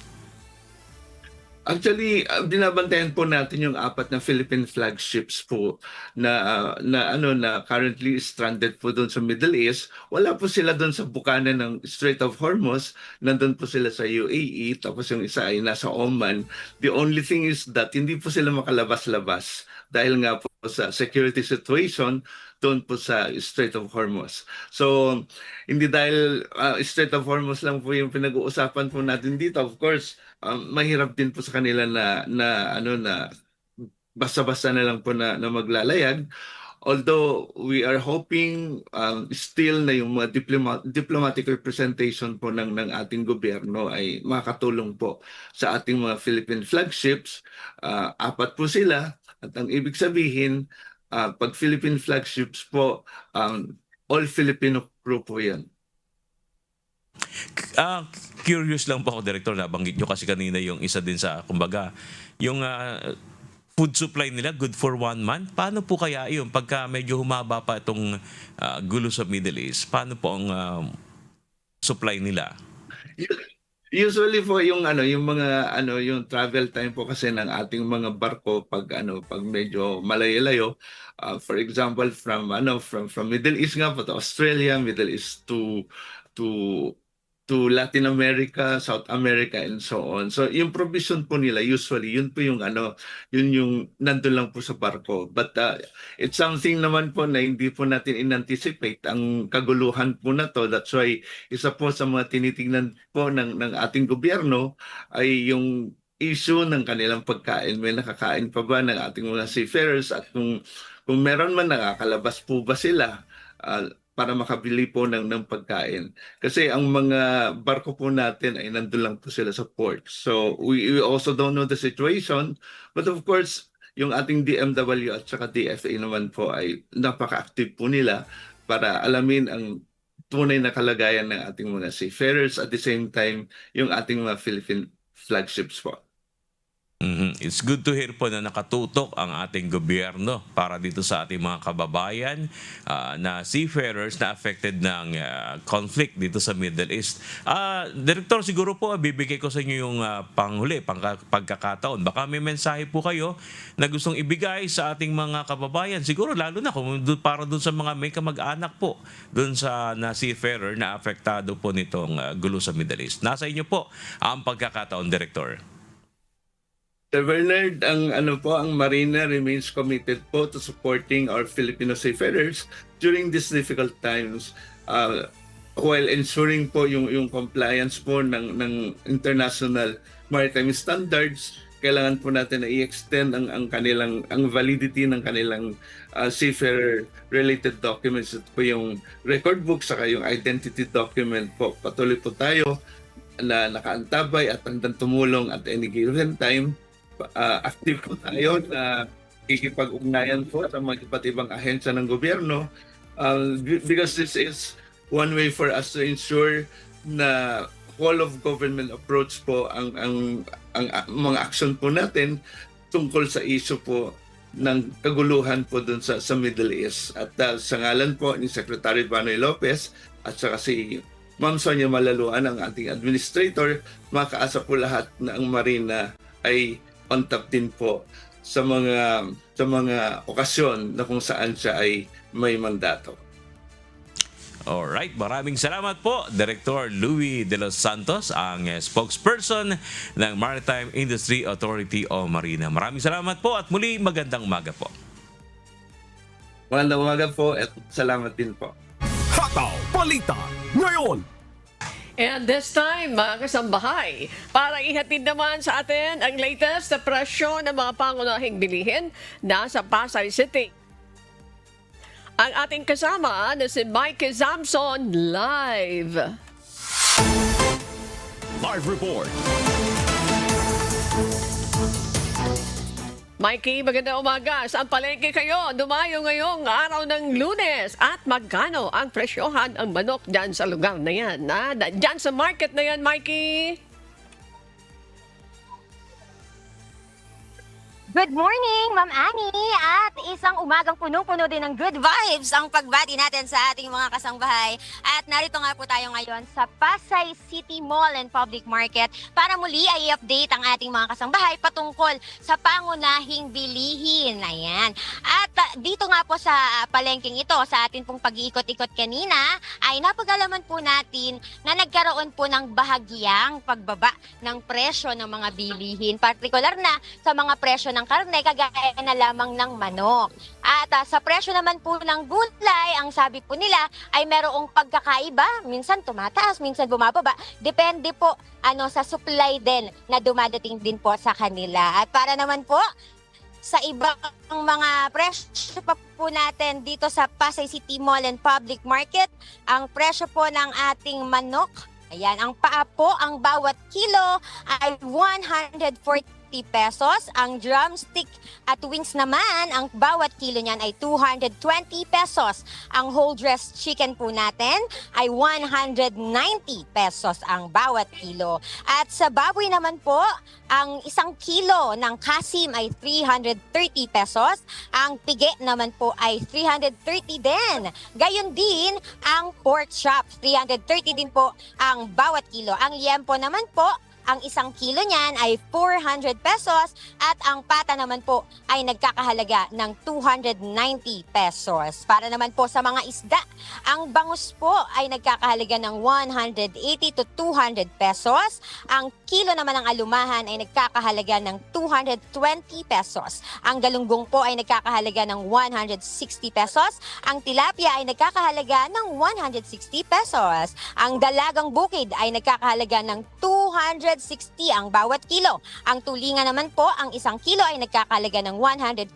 Actually, binabantayan po natin yung 4 na Philippine flagships po na currently stranded po doon sa Middle East. Wala po sila doon sa bukana ng Strait of Hormuz. Nandun po sila sa UAE, tapos yung isa ay nasa Oman. The only thing is that hindi po sila makalabas-labas dahil nga po sa security situation doon po sa Strait of Hormuz. So, hindi dahil Strait of Hormuz lang po yung pinag-uusapan po natin dito. Of course, mahirap din po sa kanila na basta-basta na lang po na maglalayag. Although we are hoping still na yung mga diplomatic representation po ng ating gobyerno ay makatulong po sa ating mga Philippine flagships. 4 po sila, at ang ibig sabihin, pag Philippine flagships po, all Filipino crew po yan. Curious lang po ako, Director, nabanggit nyo kasi kanina yung isa din sa, kumbaga, yung food supply nila good for 1 month. Paano po kaya yun pagka medyo humaba pa itong gulo sa Middle East? Paano po ang supply nila? Usually po yung travel time po kasi ng ating mga barko pag medyo malayo-layo, for example from Middle East nga po to Australia, Middle East to Latin America, South America, and so on. So yung provision po nila usually yun po yung nandun lang po sa barko. But it's something naman po na hindi po natin in-anticipate ang kaguluhan po na to. That's why isa po sa mga tinitingnan po ng ating gobyerno ay yung issue ng kanilang pagkain. May nakakain pa ba ng ating mga seafarers, at kung meron man, nakakalabas po ba sila para makabili po ng pagkain. Kasi ang mga barko po natin ay nandun lang po sila sa port. So we also don't know the situation. But of course, yung ating DMW at saka DFA naman po ay napaka-active po nila para alamin ang tunay na kalagayan ng ating mga seafarers, at the same time yung ating mga Philippine flagships po. It's good to hear po na nakatutok ang ating gobyerno para dito sa ating mga kababayan na seafarers na affected ng conflict dito sa Middle East. Director, siguro po bibigay ko sa inyo yung panghuli, pagkakataon. Baka may mensahe po kayo na gustong ibigay sa ating mga kababayan. Siguro lalo na kung para dun sa mga may kamag-anak po dun sa na seafarer na apektado po nitong gulo sa Middle East. Nasa inyo po ang pagkakataon, Director. Sir Bernard, ang Marina remains committed po to supporting our Filipino seafarers during these difficult times, while ensuring po yung compliance po ng international maritime standards. Kailangan po natin na i-extend ang validity ng kanilang seafarer related documents. Ito po yung record book saka yung identity document po. Patuloy po tayo na nakaantabay at hanggang tumulong at any given time. Active po tayo na ikipag-ugnayan po sa mga iba't ibang ahensya ng gobyerno, because this is one way for us to ensure na whole of government approach po ang mga action po natin tungkol sa issue po ng kaguluhan po dun sa Middle East. At sa ngalan po ni Secretary Banoy Lopez at saka si Ma'am Sonia Malaluan, ang ating administrator, makaasa po lahat na ang Marina ay on top din po sa mga okasyon na kung saan siya ay may mandato. Alright, maraming salamat po, Director Louie De Los Santos, ang spokesperson ng Maritime Industry Authority o Marina. Maraming salamat po at muli magandang umaga po. Magandang umaga po at salamat din po. Hataw Balita Ngayon. And this time, mga kasambahay, para ihatid naman sa atin ang latest na presyo ng mga pangunahing bilihin nasa Pasay City. Ang ating kasama na si Mike Zamson live. Live report. Mikey, magandang umaga. Saan palengke kayo? Dumayo ngayong araw ng Lunes. At magkano ang presyohan ang manok dyan sa lugar na yan? Dyan sa market na yan, Mikey? Good morning, Ma'am Annie! At isang umagang punong-puno din ng good vibes ang pagbati natin sa ating mga kasangbahay. At narito nga po tayo ngayon sa Pasay City Mall and Public Market para muli ay i-update ang ating mga kasangbahay patungkol sa pangunahing bilihin. Ayan. At dito nga po sa palengking ito, sa ating pong pag-iikot-ikot kanina, ay napag-alaman po natin na nagkaroon po ng bahagyang pagbaba ng presyo ng mga bilihin. Partikular na sa mga presyo ng karne, kagaya na lamang ng manok. At sa presyo naman po ng gulay, ang sabi po nila ay merong pagkakaiba. Minsan tumataas, minsan bumababa. Depende po sa supply din na dumadating din po sa kanila. At para naman po sa ibang mga presyo pa po natin dito sa Pasay City Mall and Public Market, ang presyo po ng ating manok, ayan, ang paa po, ang bawat kilo ay 140 pesos. Ang drumstick at wings naman, ang bawat kilo niyan ay 220 pesos. Ang whole dressed chicken po natin ay 190 pesos ang bawat kilo. At sa baboy naman po, ang isang kilo ng kasim ay 330 pesos. Ang pigi naman po ay 330 din. Gayon din ang pork chop, 330 din po ang bawat kilo. Ang liempo naman po, ang isang kilo niyan ay 400 pesos at ang pata naman po ay nagkakahalaga ng 290 pesos. Para naman po sa mga isda, ang bangus po ay nagkakahalaga ng 180 to 200 pesos. Ang kilo naman ng alumahan ay nagkakahalaga ng 220 pesos. Ang galunggong po ay nagkakahalaga ng 160 pesos. Ang tilapia ay nagkakahalaga ng 160 pesos. Ang dalagang bukid ay nagkakahalaga ng 200 160 ang bawat kilo. Ang tulingan naman po, ang 1 kilo ay nagkakahalaga ng 140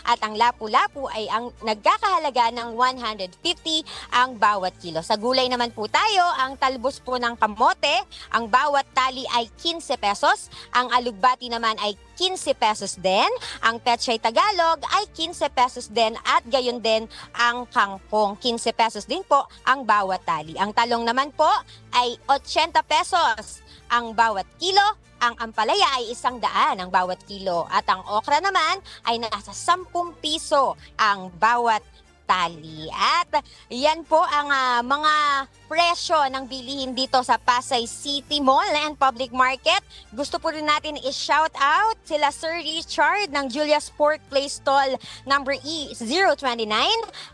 at ang lapu-lapu ay ang nagkakahalaga ng 150 ang bawat kilo. Sa gulay naman po tayo, ang talbos po ng kamote, ang bawat tali ay 15 pesos, ang alugbati naman ay 15 pesos din, ang pechay Tagalog ay 15 pesos din at gayon din ang kangkong. 15 pesos din po ang bawat tali. Ang talong naman po ay 80 pesos ang bawat kilo, ang ampalaya ay 100 ang bawat kilo at ang okra naman ay nasa 10 piso ang bawat tali. At yan po ang mga presyo ng bilihin dito sa Pasay City Mall and Public Market. Gusto po rin natin i-shout out sila Sir Richard ng Julia's Pork Place Stall number E029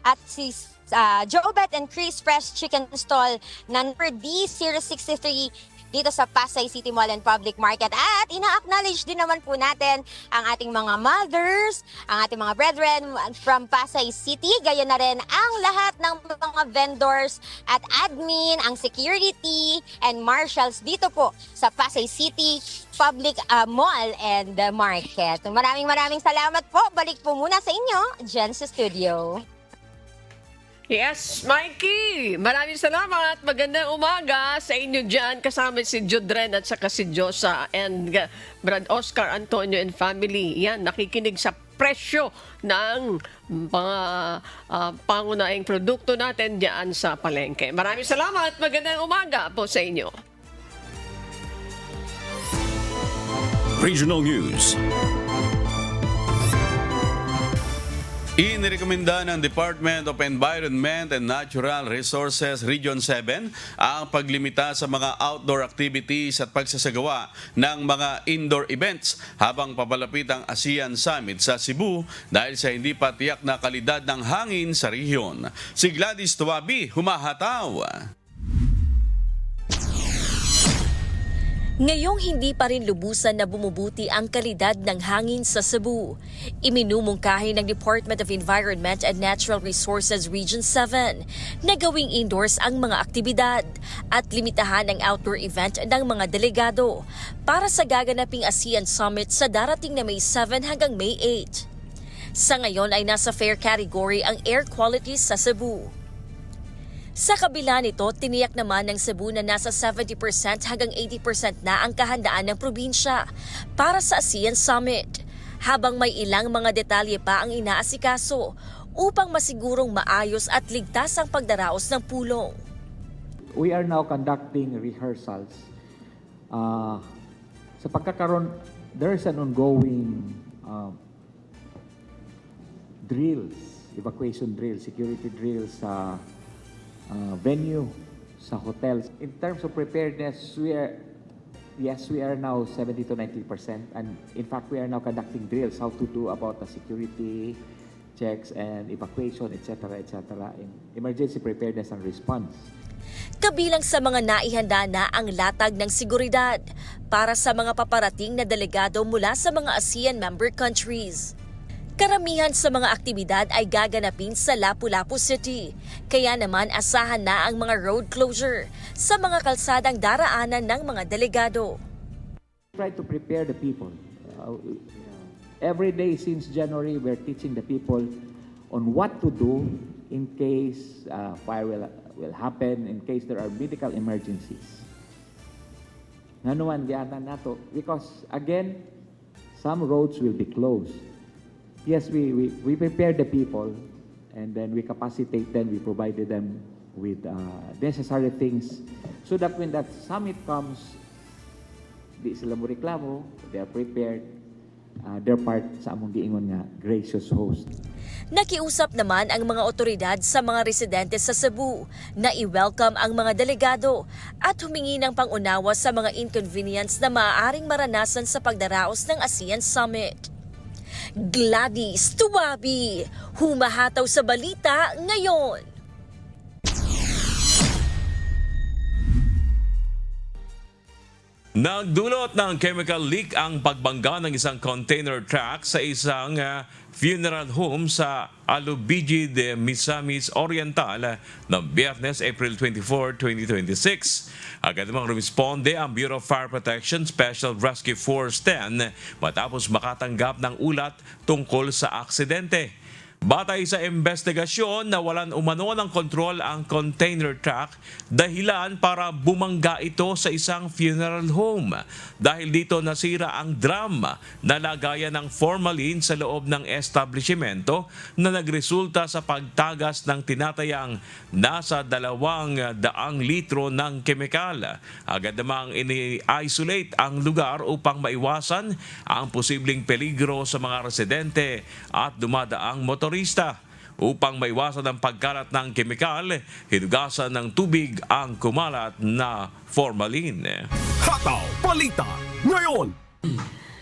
at si Jobet and Chris Fresh Chicken Stall number D063 dito sa Pasay City Mall and Public Market. At ina-acknowledge din naman po natin ang ating mga mothers, ang ating mga brethren from Pasay City, gaya na rin ang lahat ng mga vendors at admin, ang security and marshals dito po sa Pasay City Public Mall and Market. Maraming salamat po. Balik po muna sa inyo dyan sa studio. Yes, Mikey! Maraming salamat. Magandang umaga sa inyo dyan. Kasama si Judren at saka si Josa and Brad Oscar Antonio and family. Yan, nakikinig sa presyo ng mga pangunahing produkto natin dyan sa palengke. Maraming salamat. Magandang umaga po sa inyo. Regional News. Inirekomenda ng Department of Environment and Natural Resources Region 7 ang paglimita sa mga outdoor activities at pagsasagawa ng mga indoor events habang papalapit ang ASEAN Summit sa Cebu dahil sa hindi pa tiyak na kalidad ng hangin sa rehiyon. Si Gladys Tuabi, humahataw. Ngayong hindi pa rin lubusan na bumubuti ang kalidad ng hangin sa Cebu, iminumungkahi ng Department of Environment and Natural Resources Region 7 na gawing indoors ang mga aktibidad at limitahan ang outdoor event ng mga delegado para sa gaganaping ASEAN Summit sa darating na May 7 hanggang May 8. Sa ngayon ay nasa fair category ang air quality sa Cebu. Sa kabila nito, tiniyak naman ng Cebu na nasa 70% hanggang 80% na ang kahandaan ng probinsya para sa ASEAN Summit, habang may ilang mga detalye pa ang inaasikaso upang masigurong maayos at ligtas ang pagdaraos ng pulong. We are now conducting rehearsals. Sa pagkakaroon, there is an ongoing drills, evacuation drills, security drills sa venue, sa hotels. In terms of preparedness, we are now 70 to 90%, and in fact, we are now conducting drills how to do about the security checks and evacuation, etc., in emergency preparedness and response. Kabilang sa mga naihanda na ang latag ng seguridad para sa mga paparating na delegado mula sa mga ASEAN member countries. Karamihan sa mga aktibidad ay gaganapin sa Lapu-Lapu City, kaya naman asahan na ang mga road closure sa mga kalsadang daraanan ng mga delegado. Try to prepare the people. Every day since January, we're teaching the people on what to do in case fire will happen, in case there are medical emergencies. Nanuan giyatan nato because again, some roads will be closed. Yes, we prepare the people and then we capacitate them, we provided them with necessary things so that when that summit comes, di sila mo reklamo, they are prepared, their part sa among giingon nga gracious host. Nakiusap naman ang mga otoridad sa mga residente sa Cebu na i-welcome ang mga delegado at humingi ng pangunawa sa mga inconvenience na maaaring maranasan sa pagdaraos ng ASEAN Summit. Gladys Tuabi, humahataw sa balita ngayon. Nagdulot ng chemical leak ang pagbangga ng isang container truck sa isang funeral home sa Alubigi de Misamis Oriental noong Biyernes, April 24, 2026. Agad namang rumisponde ang Bureau of Fire Protection Special Rescue Force 10 matapos makatanggap ng ulat tungkol sa aksidente. Batay sa investigasyon, nawalan umano ng kontrol ang container truck dahilan para bumangga ito sa isang funeral home. Dahil dito nasira ang drum na lagayan ng formalin sa loob ng establishmento na nagresulta sa pagtagas ng tinatayang nasa 200 litro ng kemikal. Agad namang ini-isolate ang lugar upang maiwasan ang posibleng peligro sa mga residente at dumadaang motorista. Upang maiwasan ang pagkalat ng kemikal, hinugasan ng tubig ang kumalat na formalin. Hataw Balita ngayon.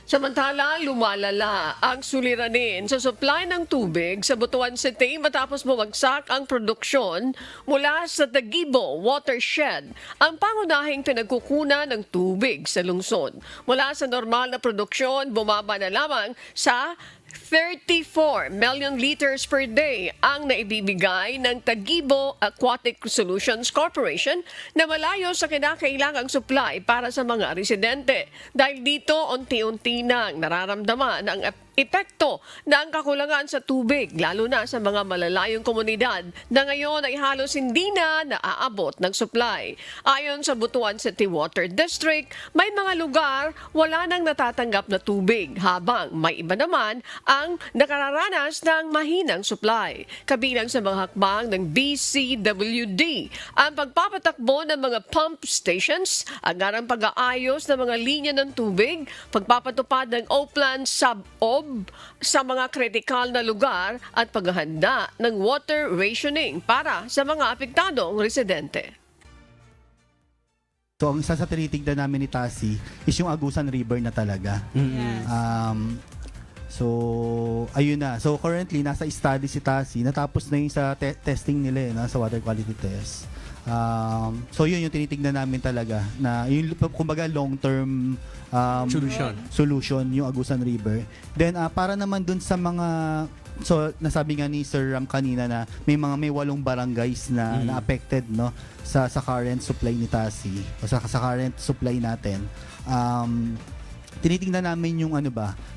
Samantala, lumalala ang suliranin sa supply ng tubig sa Butuan City matapos bumagsak ang produksyon mula sa Tagibo Watershed, ang pangunahing pinagkukunan ng tubig sa lungsod. Mula sa normal na produksyon, bumaba na lamang sa 34 million liters per day ang naibibigay ng Tagibo Aquatic Solutions Corporation na malayo sa kinakailangang supply para sa mga residente. Dahil dito, unti-unti nang nararamdaman ang epekto ng kakulangan sa tubig, lalo na sa mga malalayong komunidad na ngayon ay halos hindi na naaabot ng supply. Ayon sa Butuan City Water District, may mga lugar wala nang natatanggap na tubig, habang may iba naman ang nakararanas ng mahinang supply. Kabilang sa mga hakbang ng BCWD, ang pagpapatakbo ng mga pump stations, agarang pag-aayos ng mga linya ng tubig, pagpapatupad ng O-Plan Sub-OB sa mga kritikal na lugar at paghahanda ng water rationing para sa mga apektadong residente. So, ang isa sa tinitignan namin ni Tasi is yung Agusan River na talaga. Yes. So, ayun na. So, currently, nasa study si Tasi. Natapos na yung sa testing nila, sa water quality test. So, yun yung tinitignan namin talaga. Na yung, kumbaga, long-term solution, yung Agusan River. Then, para naman dun sa mga... So, nasabi nga ni Sir Ram kanina na may 8 barangays na affected, no, sa current supply ni Tasi o sa current supply natin. Tinitingnan namin yung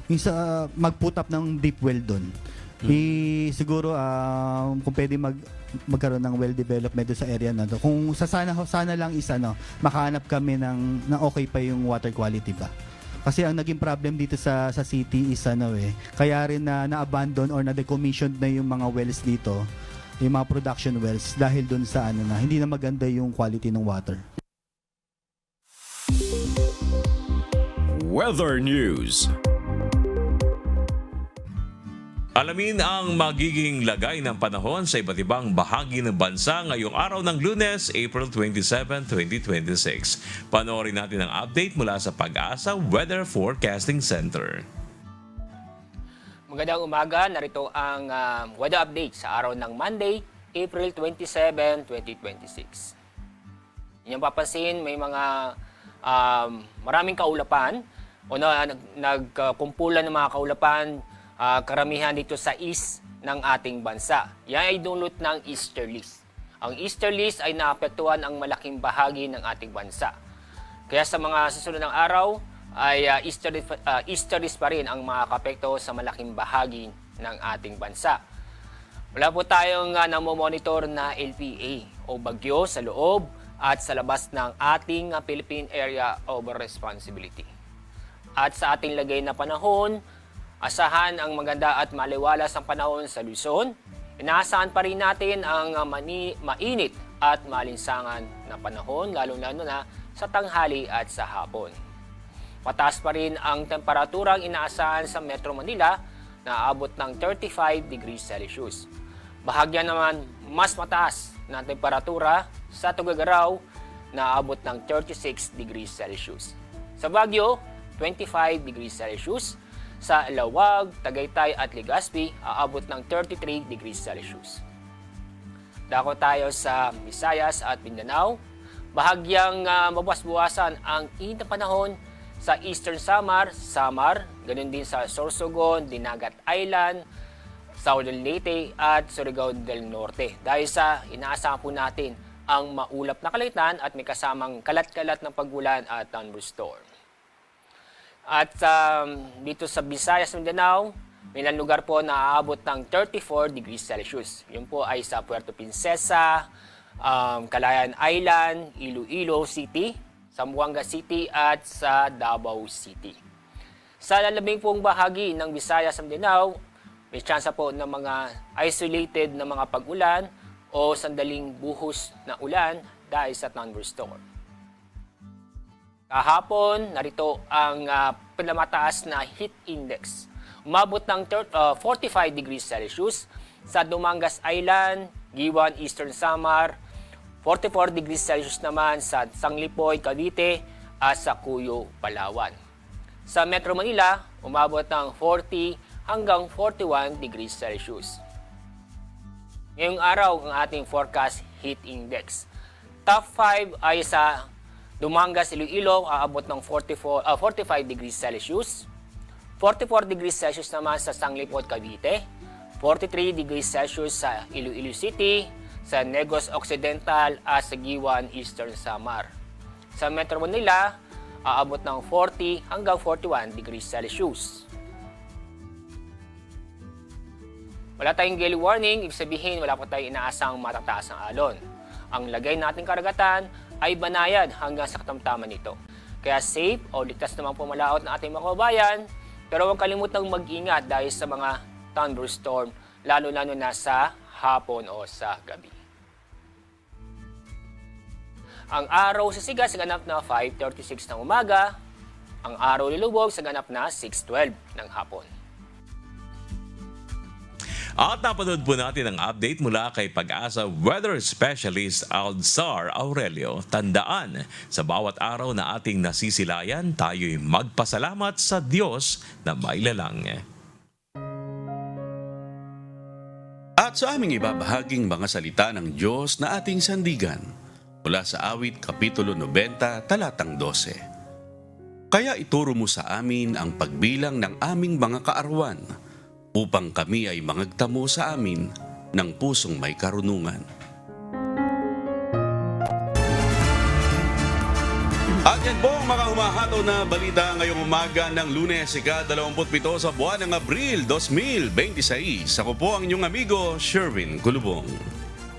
yung sa mag-put up ng deep well doon. Siguro kung pwede magkaroon ng well development doon sa area na to. Kung sana lang makahanap kami ng okay pa yung water quality ba. Kasi ang naging problem dito sa city is kaya rin na-abandon or na-decommissioned na yung mga wells dito, yung mga production wells dahil doon sa hindi na maganda yung quality ng water. Weather News. Alamin ang magiging lagay ng panahon sa iba't ibang bahagi ng bansa ngayong araw ng Lunes, April 27, 2026. Panoorin natin ang update mula sa Pag-asa Weather Forecasting Center. Magandang umaga, narito ang weather update sa araw ng Monday, April 27, 2026. Inyong papansin, may mga maraming kaulapan o nagkumpulan ng mga kaulapan, karamihan dito sa east ng ating bansa. Yan ay dulot ng easterlies. Ang easterlies ay naapektuhan ang malaking bahagi ng ating bansa. Kaya sa mga susunod ng araw ay easterlies pa rin ang makakapekto sa malaking bahagi ng ating bansa. Wala po tayong namomonitor na LPA o bagyo sa loob at sa labas ng ating Philippine Area of Responsibility. At sa ating lagay na panahon, asahan ang maganda at maliwalas ang panahon sa Luzon. Inaasahan pa rin natin ang mainit at malinsangan na panahon, lalo-lalo na sa tanghali at sa hapon. Mataas pa rin ang temperaturang inaasahan sa Metro Manila na aabot ng 35 degrees Celsius. Bahagyan naman mas mataas na temperatura sa Tuguegarao na aabot ng 36 degrees Celsius. Sa Baguio, 25 degrees Celsius. Sa Lawag, Tagaytay at Legazpi, aabot ng 33 degrees Celsius. Dako tayo sa Visayas at Mindanao. Bahagyang mabuwas-buwasan ang init na panahon sa Eastern Samar, ganun din sa Sorsogon, Dinagat Island, Southern Leyte at Surigao del Norte. Dahil sa inaasahan po natin ang maulap na kalangitan at may kasamang kalat-kalat ng pagulan at thunderstorm. At dito sa Visayas, Mindanao, may ilang lugar po na aabot ng 34 degrees Celsius. Yun po ay sa Puerto Princesa, Calayan Island, Iloilo City, Zamboanga City at sa Davao City. Sa lalabing pong bahagi ng Visayas, Mindanao, may tsansa po ng mga isolated na mga pag-ulan o sandaling buhos na ulan dahil sa thunderstorm. Kahapon, narito ang pinamataas na heat index. Umabot ng 45 degrees Celsius sa Dumangas Island, Giwan, Eastern Samar, 44 degrees Celsius naman sa Sanglipoy, Cavite at sa Cuyo, Palawan. Sa Metro Manila, umabot ng 40 hanggang 41 degrees Celsius. Ngayong araw ang ating forecast heat index. Top 5 ay sa Dumangas, Iloilo, aabot ng 45 degrees Celsius. 44 degrees Celsius naman sa Sanglipoy, Cavite. 43 degrees Celsius sa Iloilo City, sa Negros Occidental at sa Giwan, Eastern Samar. Sa Metro Manila, aabot ng 40 hanggang 41 degrees Celsius. Wala tayong gale warning, ibig sabihin wala pa tayong inaasang matataas ng alon. Ang lagay nating karagatan ay banayad hanggang sa katamtaman nito. Kaya safe o ligtas naman pumalaot ng ating mga kababayan, pero huwag kalimutang mag-ingat dahil sa mga thunderstorm, lalo-lalo na sa hapon o sa gabi. Ang araw sa Siga sa ganap na 5:36 ng umaga, ang araw lilubog sa ganap na 6:12 ng hapon. At napanood po natin ang update mula kay Pag-asa Weather Specialist Alzar Aurelio. Tandaan, sa bawat araw na ating nasisilayan, tayo'y magpasalamat sa Diyos na mailalang. At sa aming ibabahaging mga salita ng Diyos na ating sandigan, mula sa Awit Kapitulo 90, talatang 12. Kaya ituro mo sa amin ang pagbilang ng aming mga kaarawan, upang kami ay mangagtamo sa amin ng pusong may karunungan. At yan po ang mga humahataw na balita ngayong umaga ng Lunes, ika-27 sa buwan ng Abril 2026. Ako po ang inyong amigo, Sherwin Kulubong.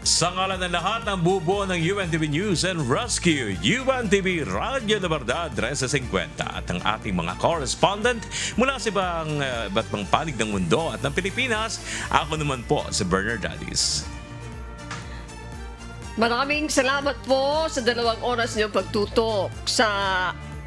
Sa ngalan ng lahat ng bubuo ng UNTV News and Rescue, UNTV Radyo La Verdad 1350 at ang ating mga correspondent mula sa iba't pang panig ng mundo at ng Pilipinas, ako naman po si Bernard Dadis. Maraming salamat po sa 2 oras niyong pagtutok sa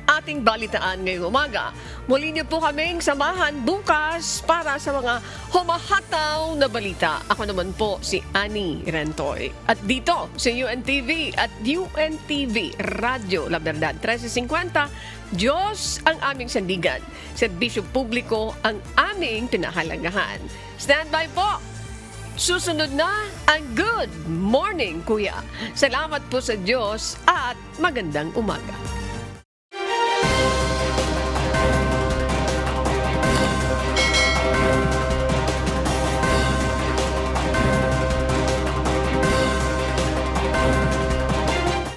ating balitaan ngayong umaga. Muli niyo po kaming samahan bukas para sa mga humahataw na balita. Ako naman po si Annie Rentoy. At dito sa UNTV at UNTV Radio La Verdad 1350, Diyos ang aming sandigan. Serbisyo publiko ang aming pinahalagahan. Stand by po! Susunod na ang Good Morning, Kuya. Salamat po sa Diyos at magandang umaga.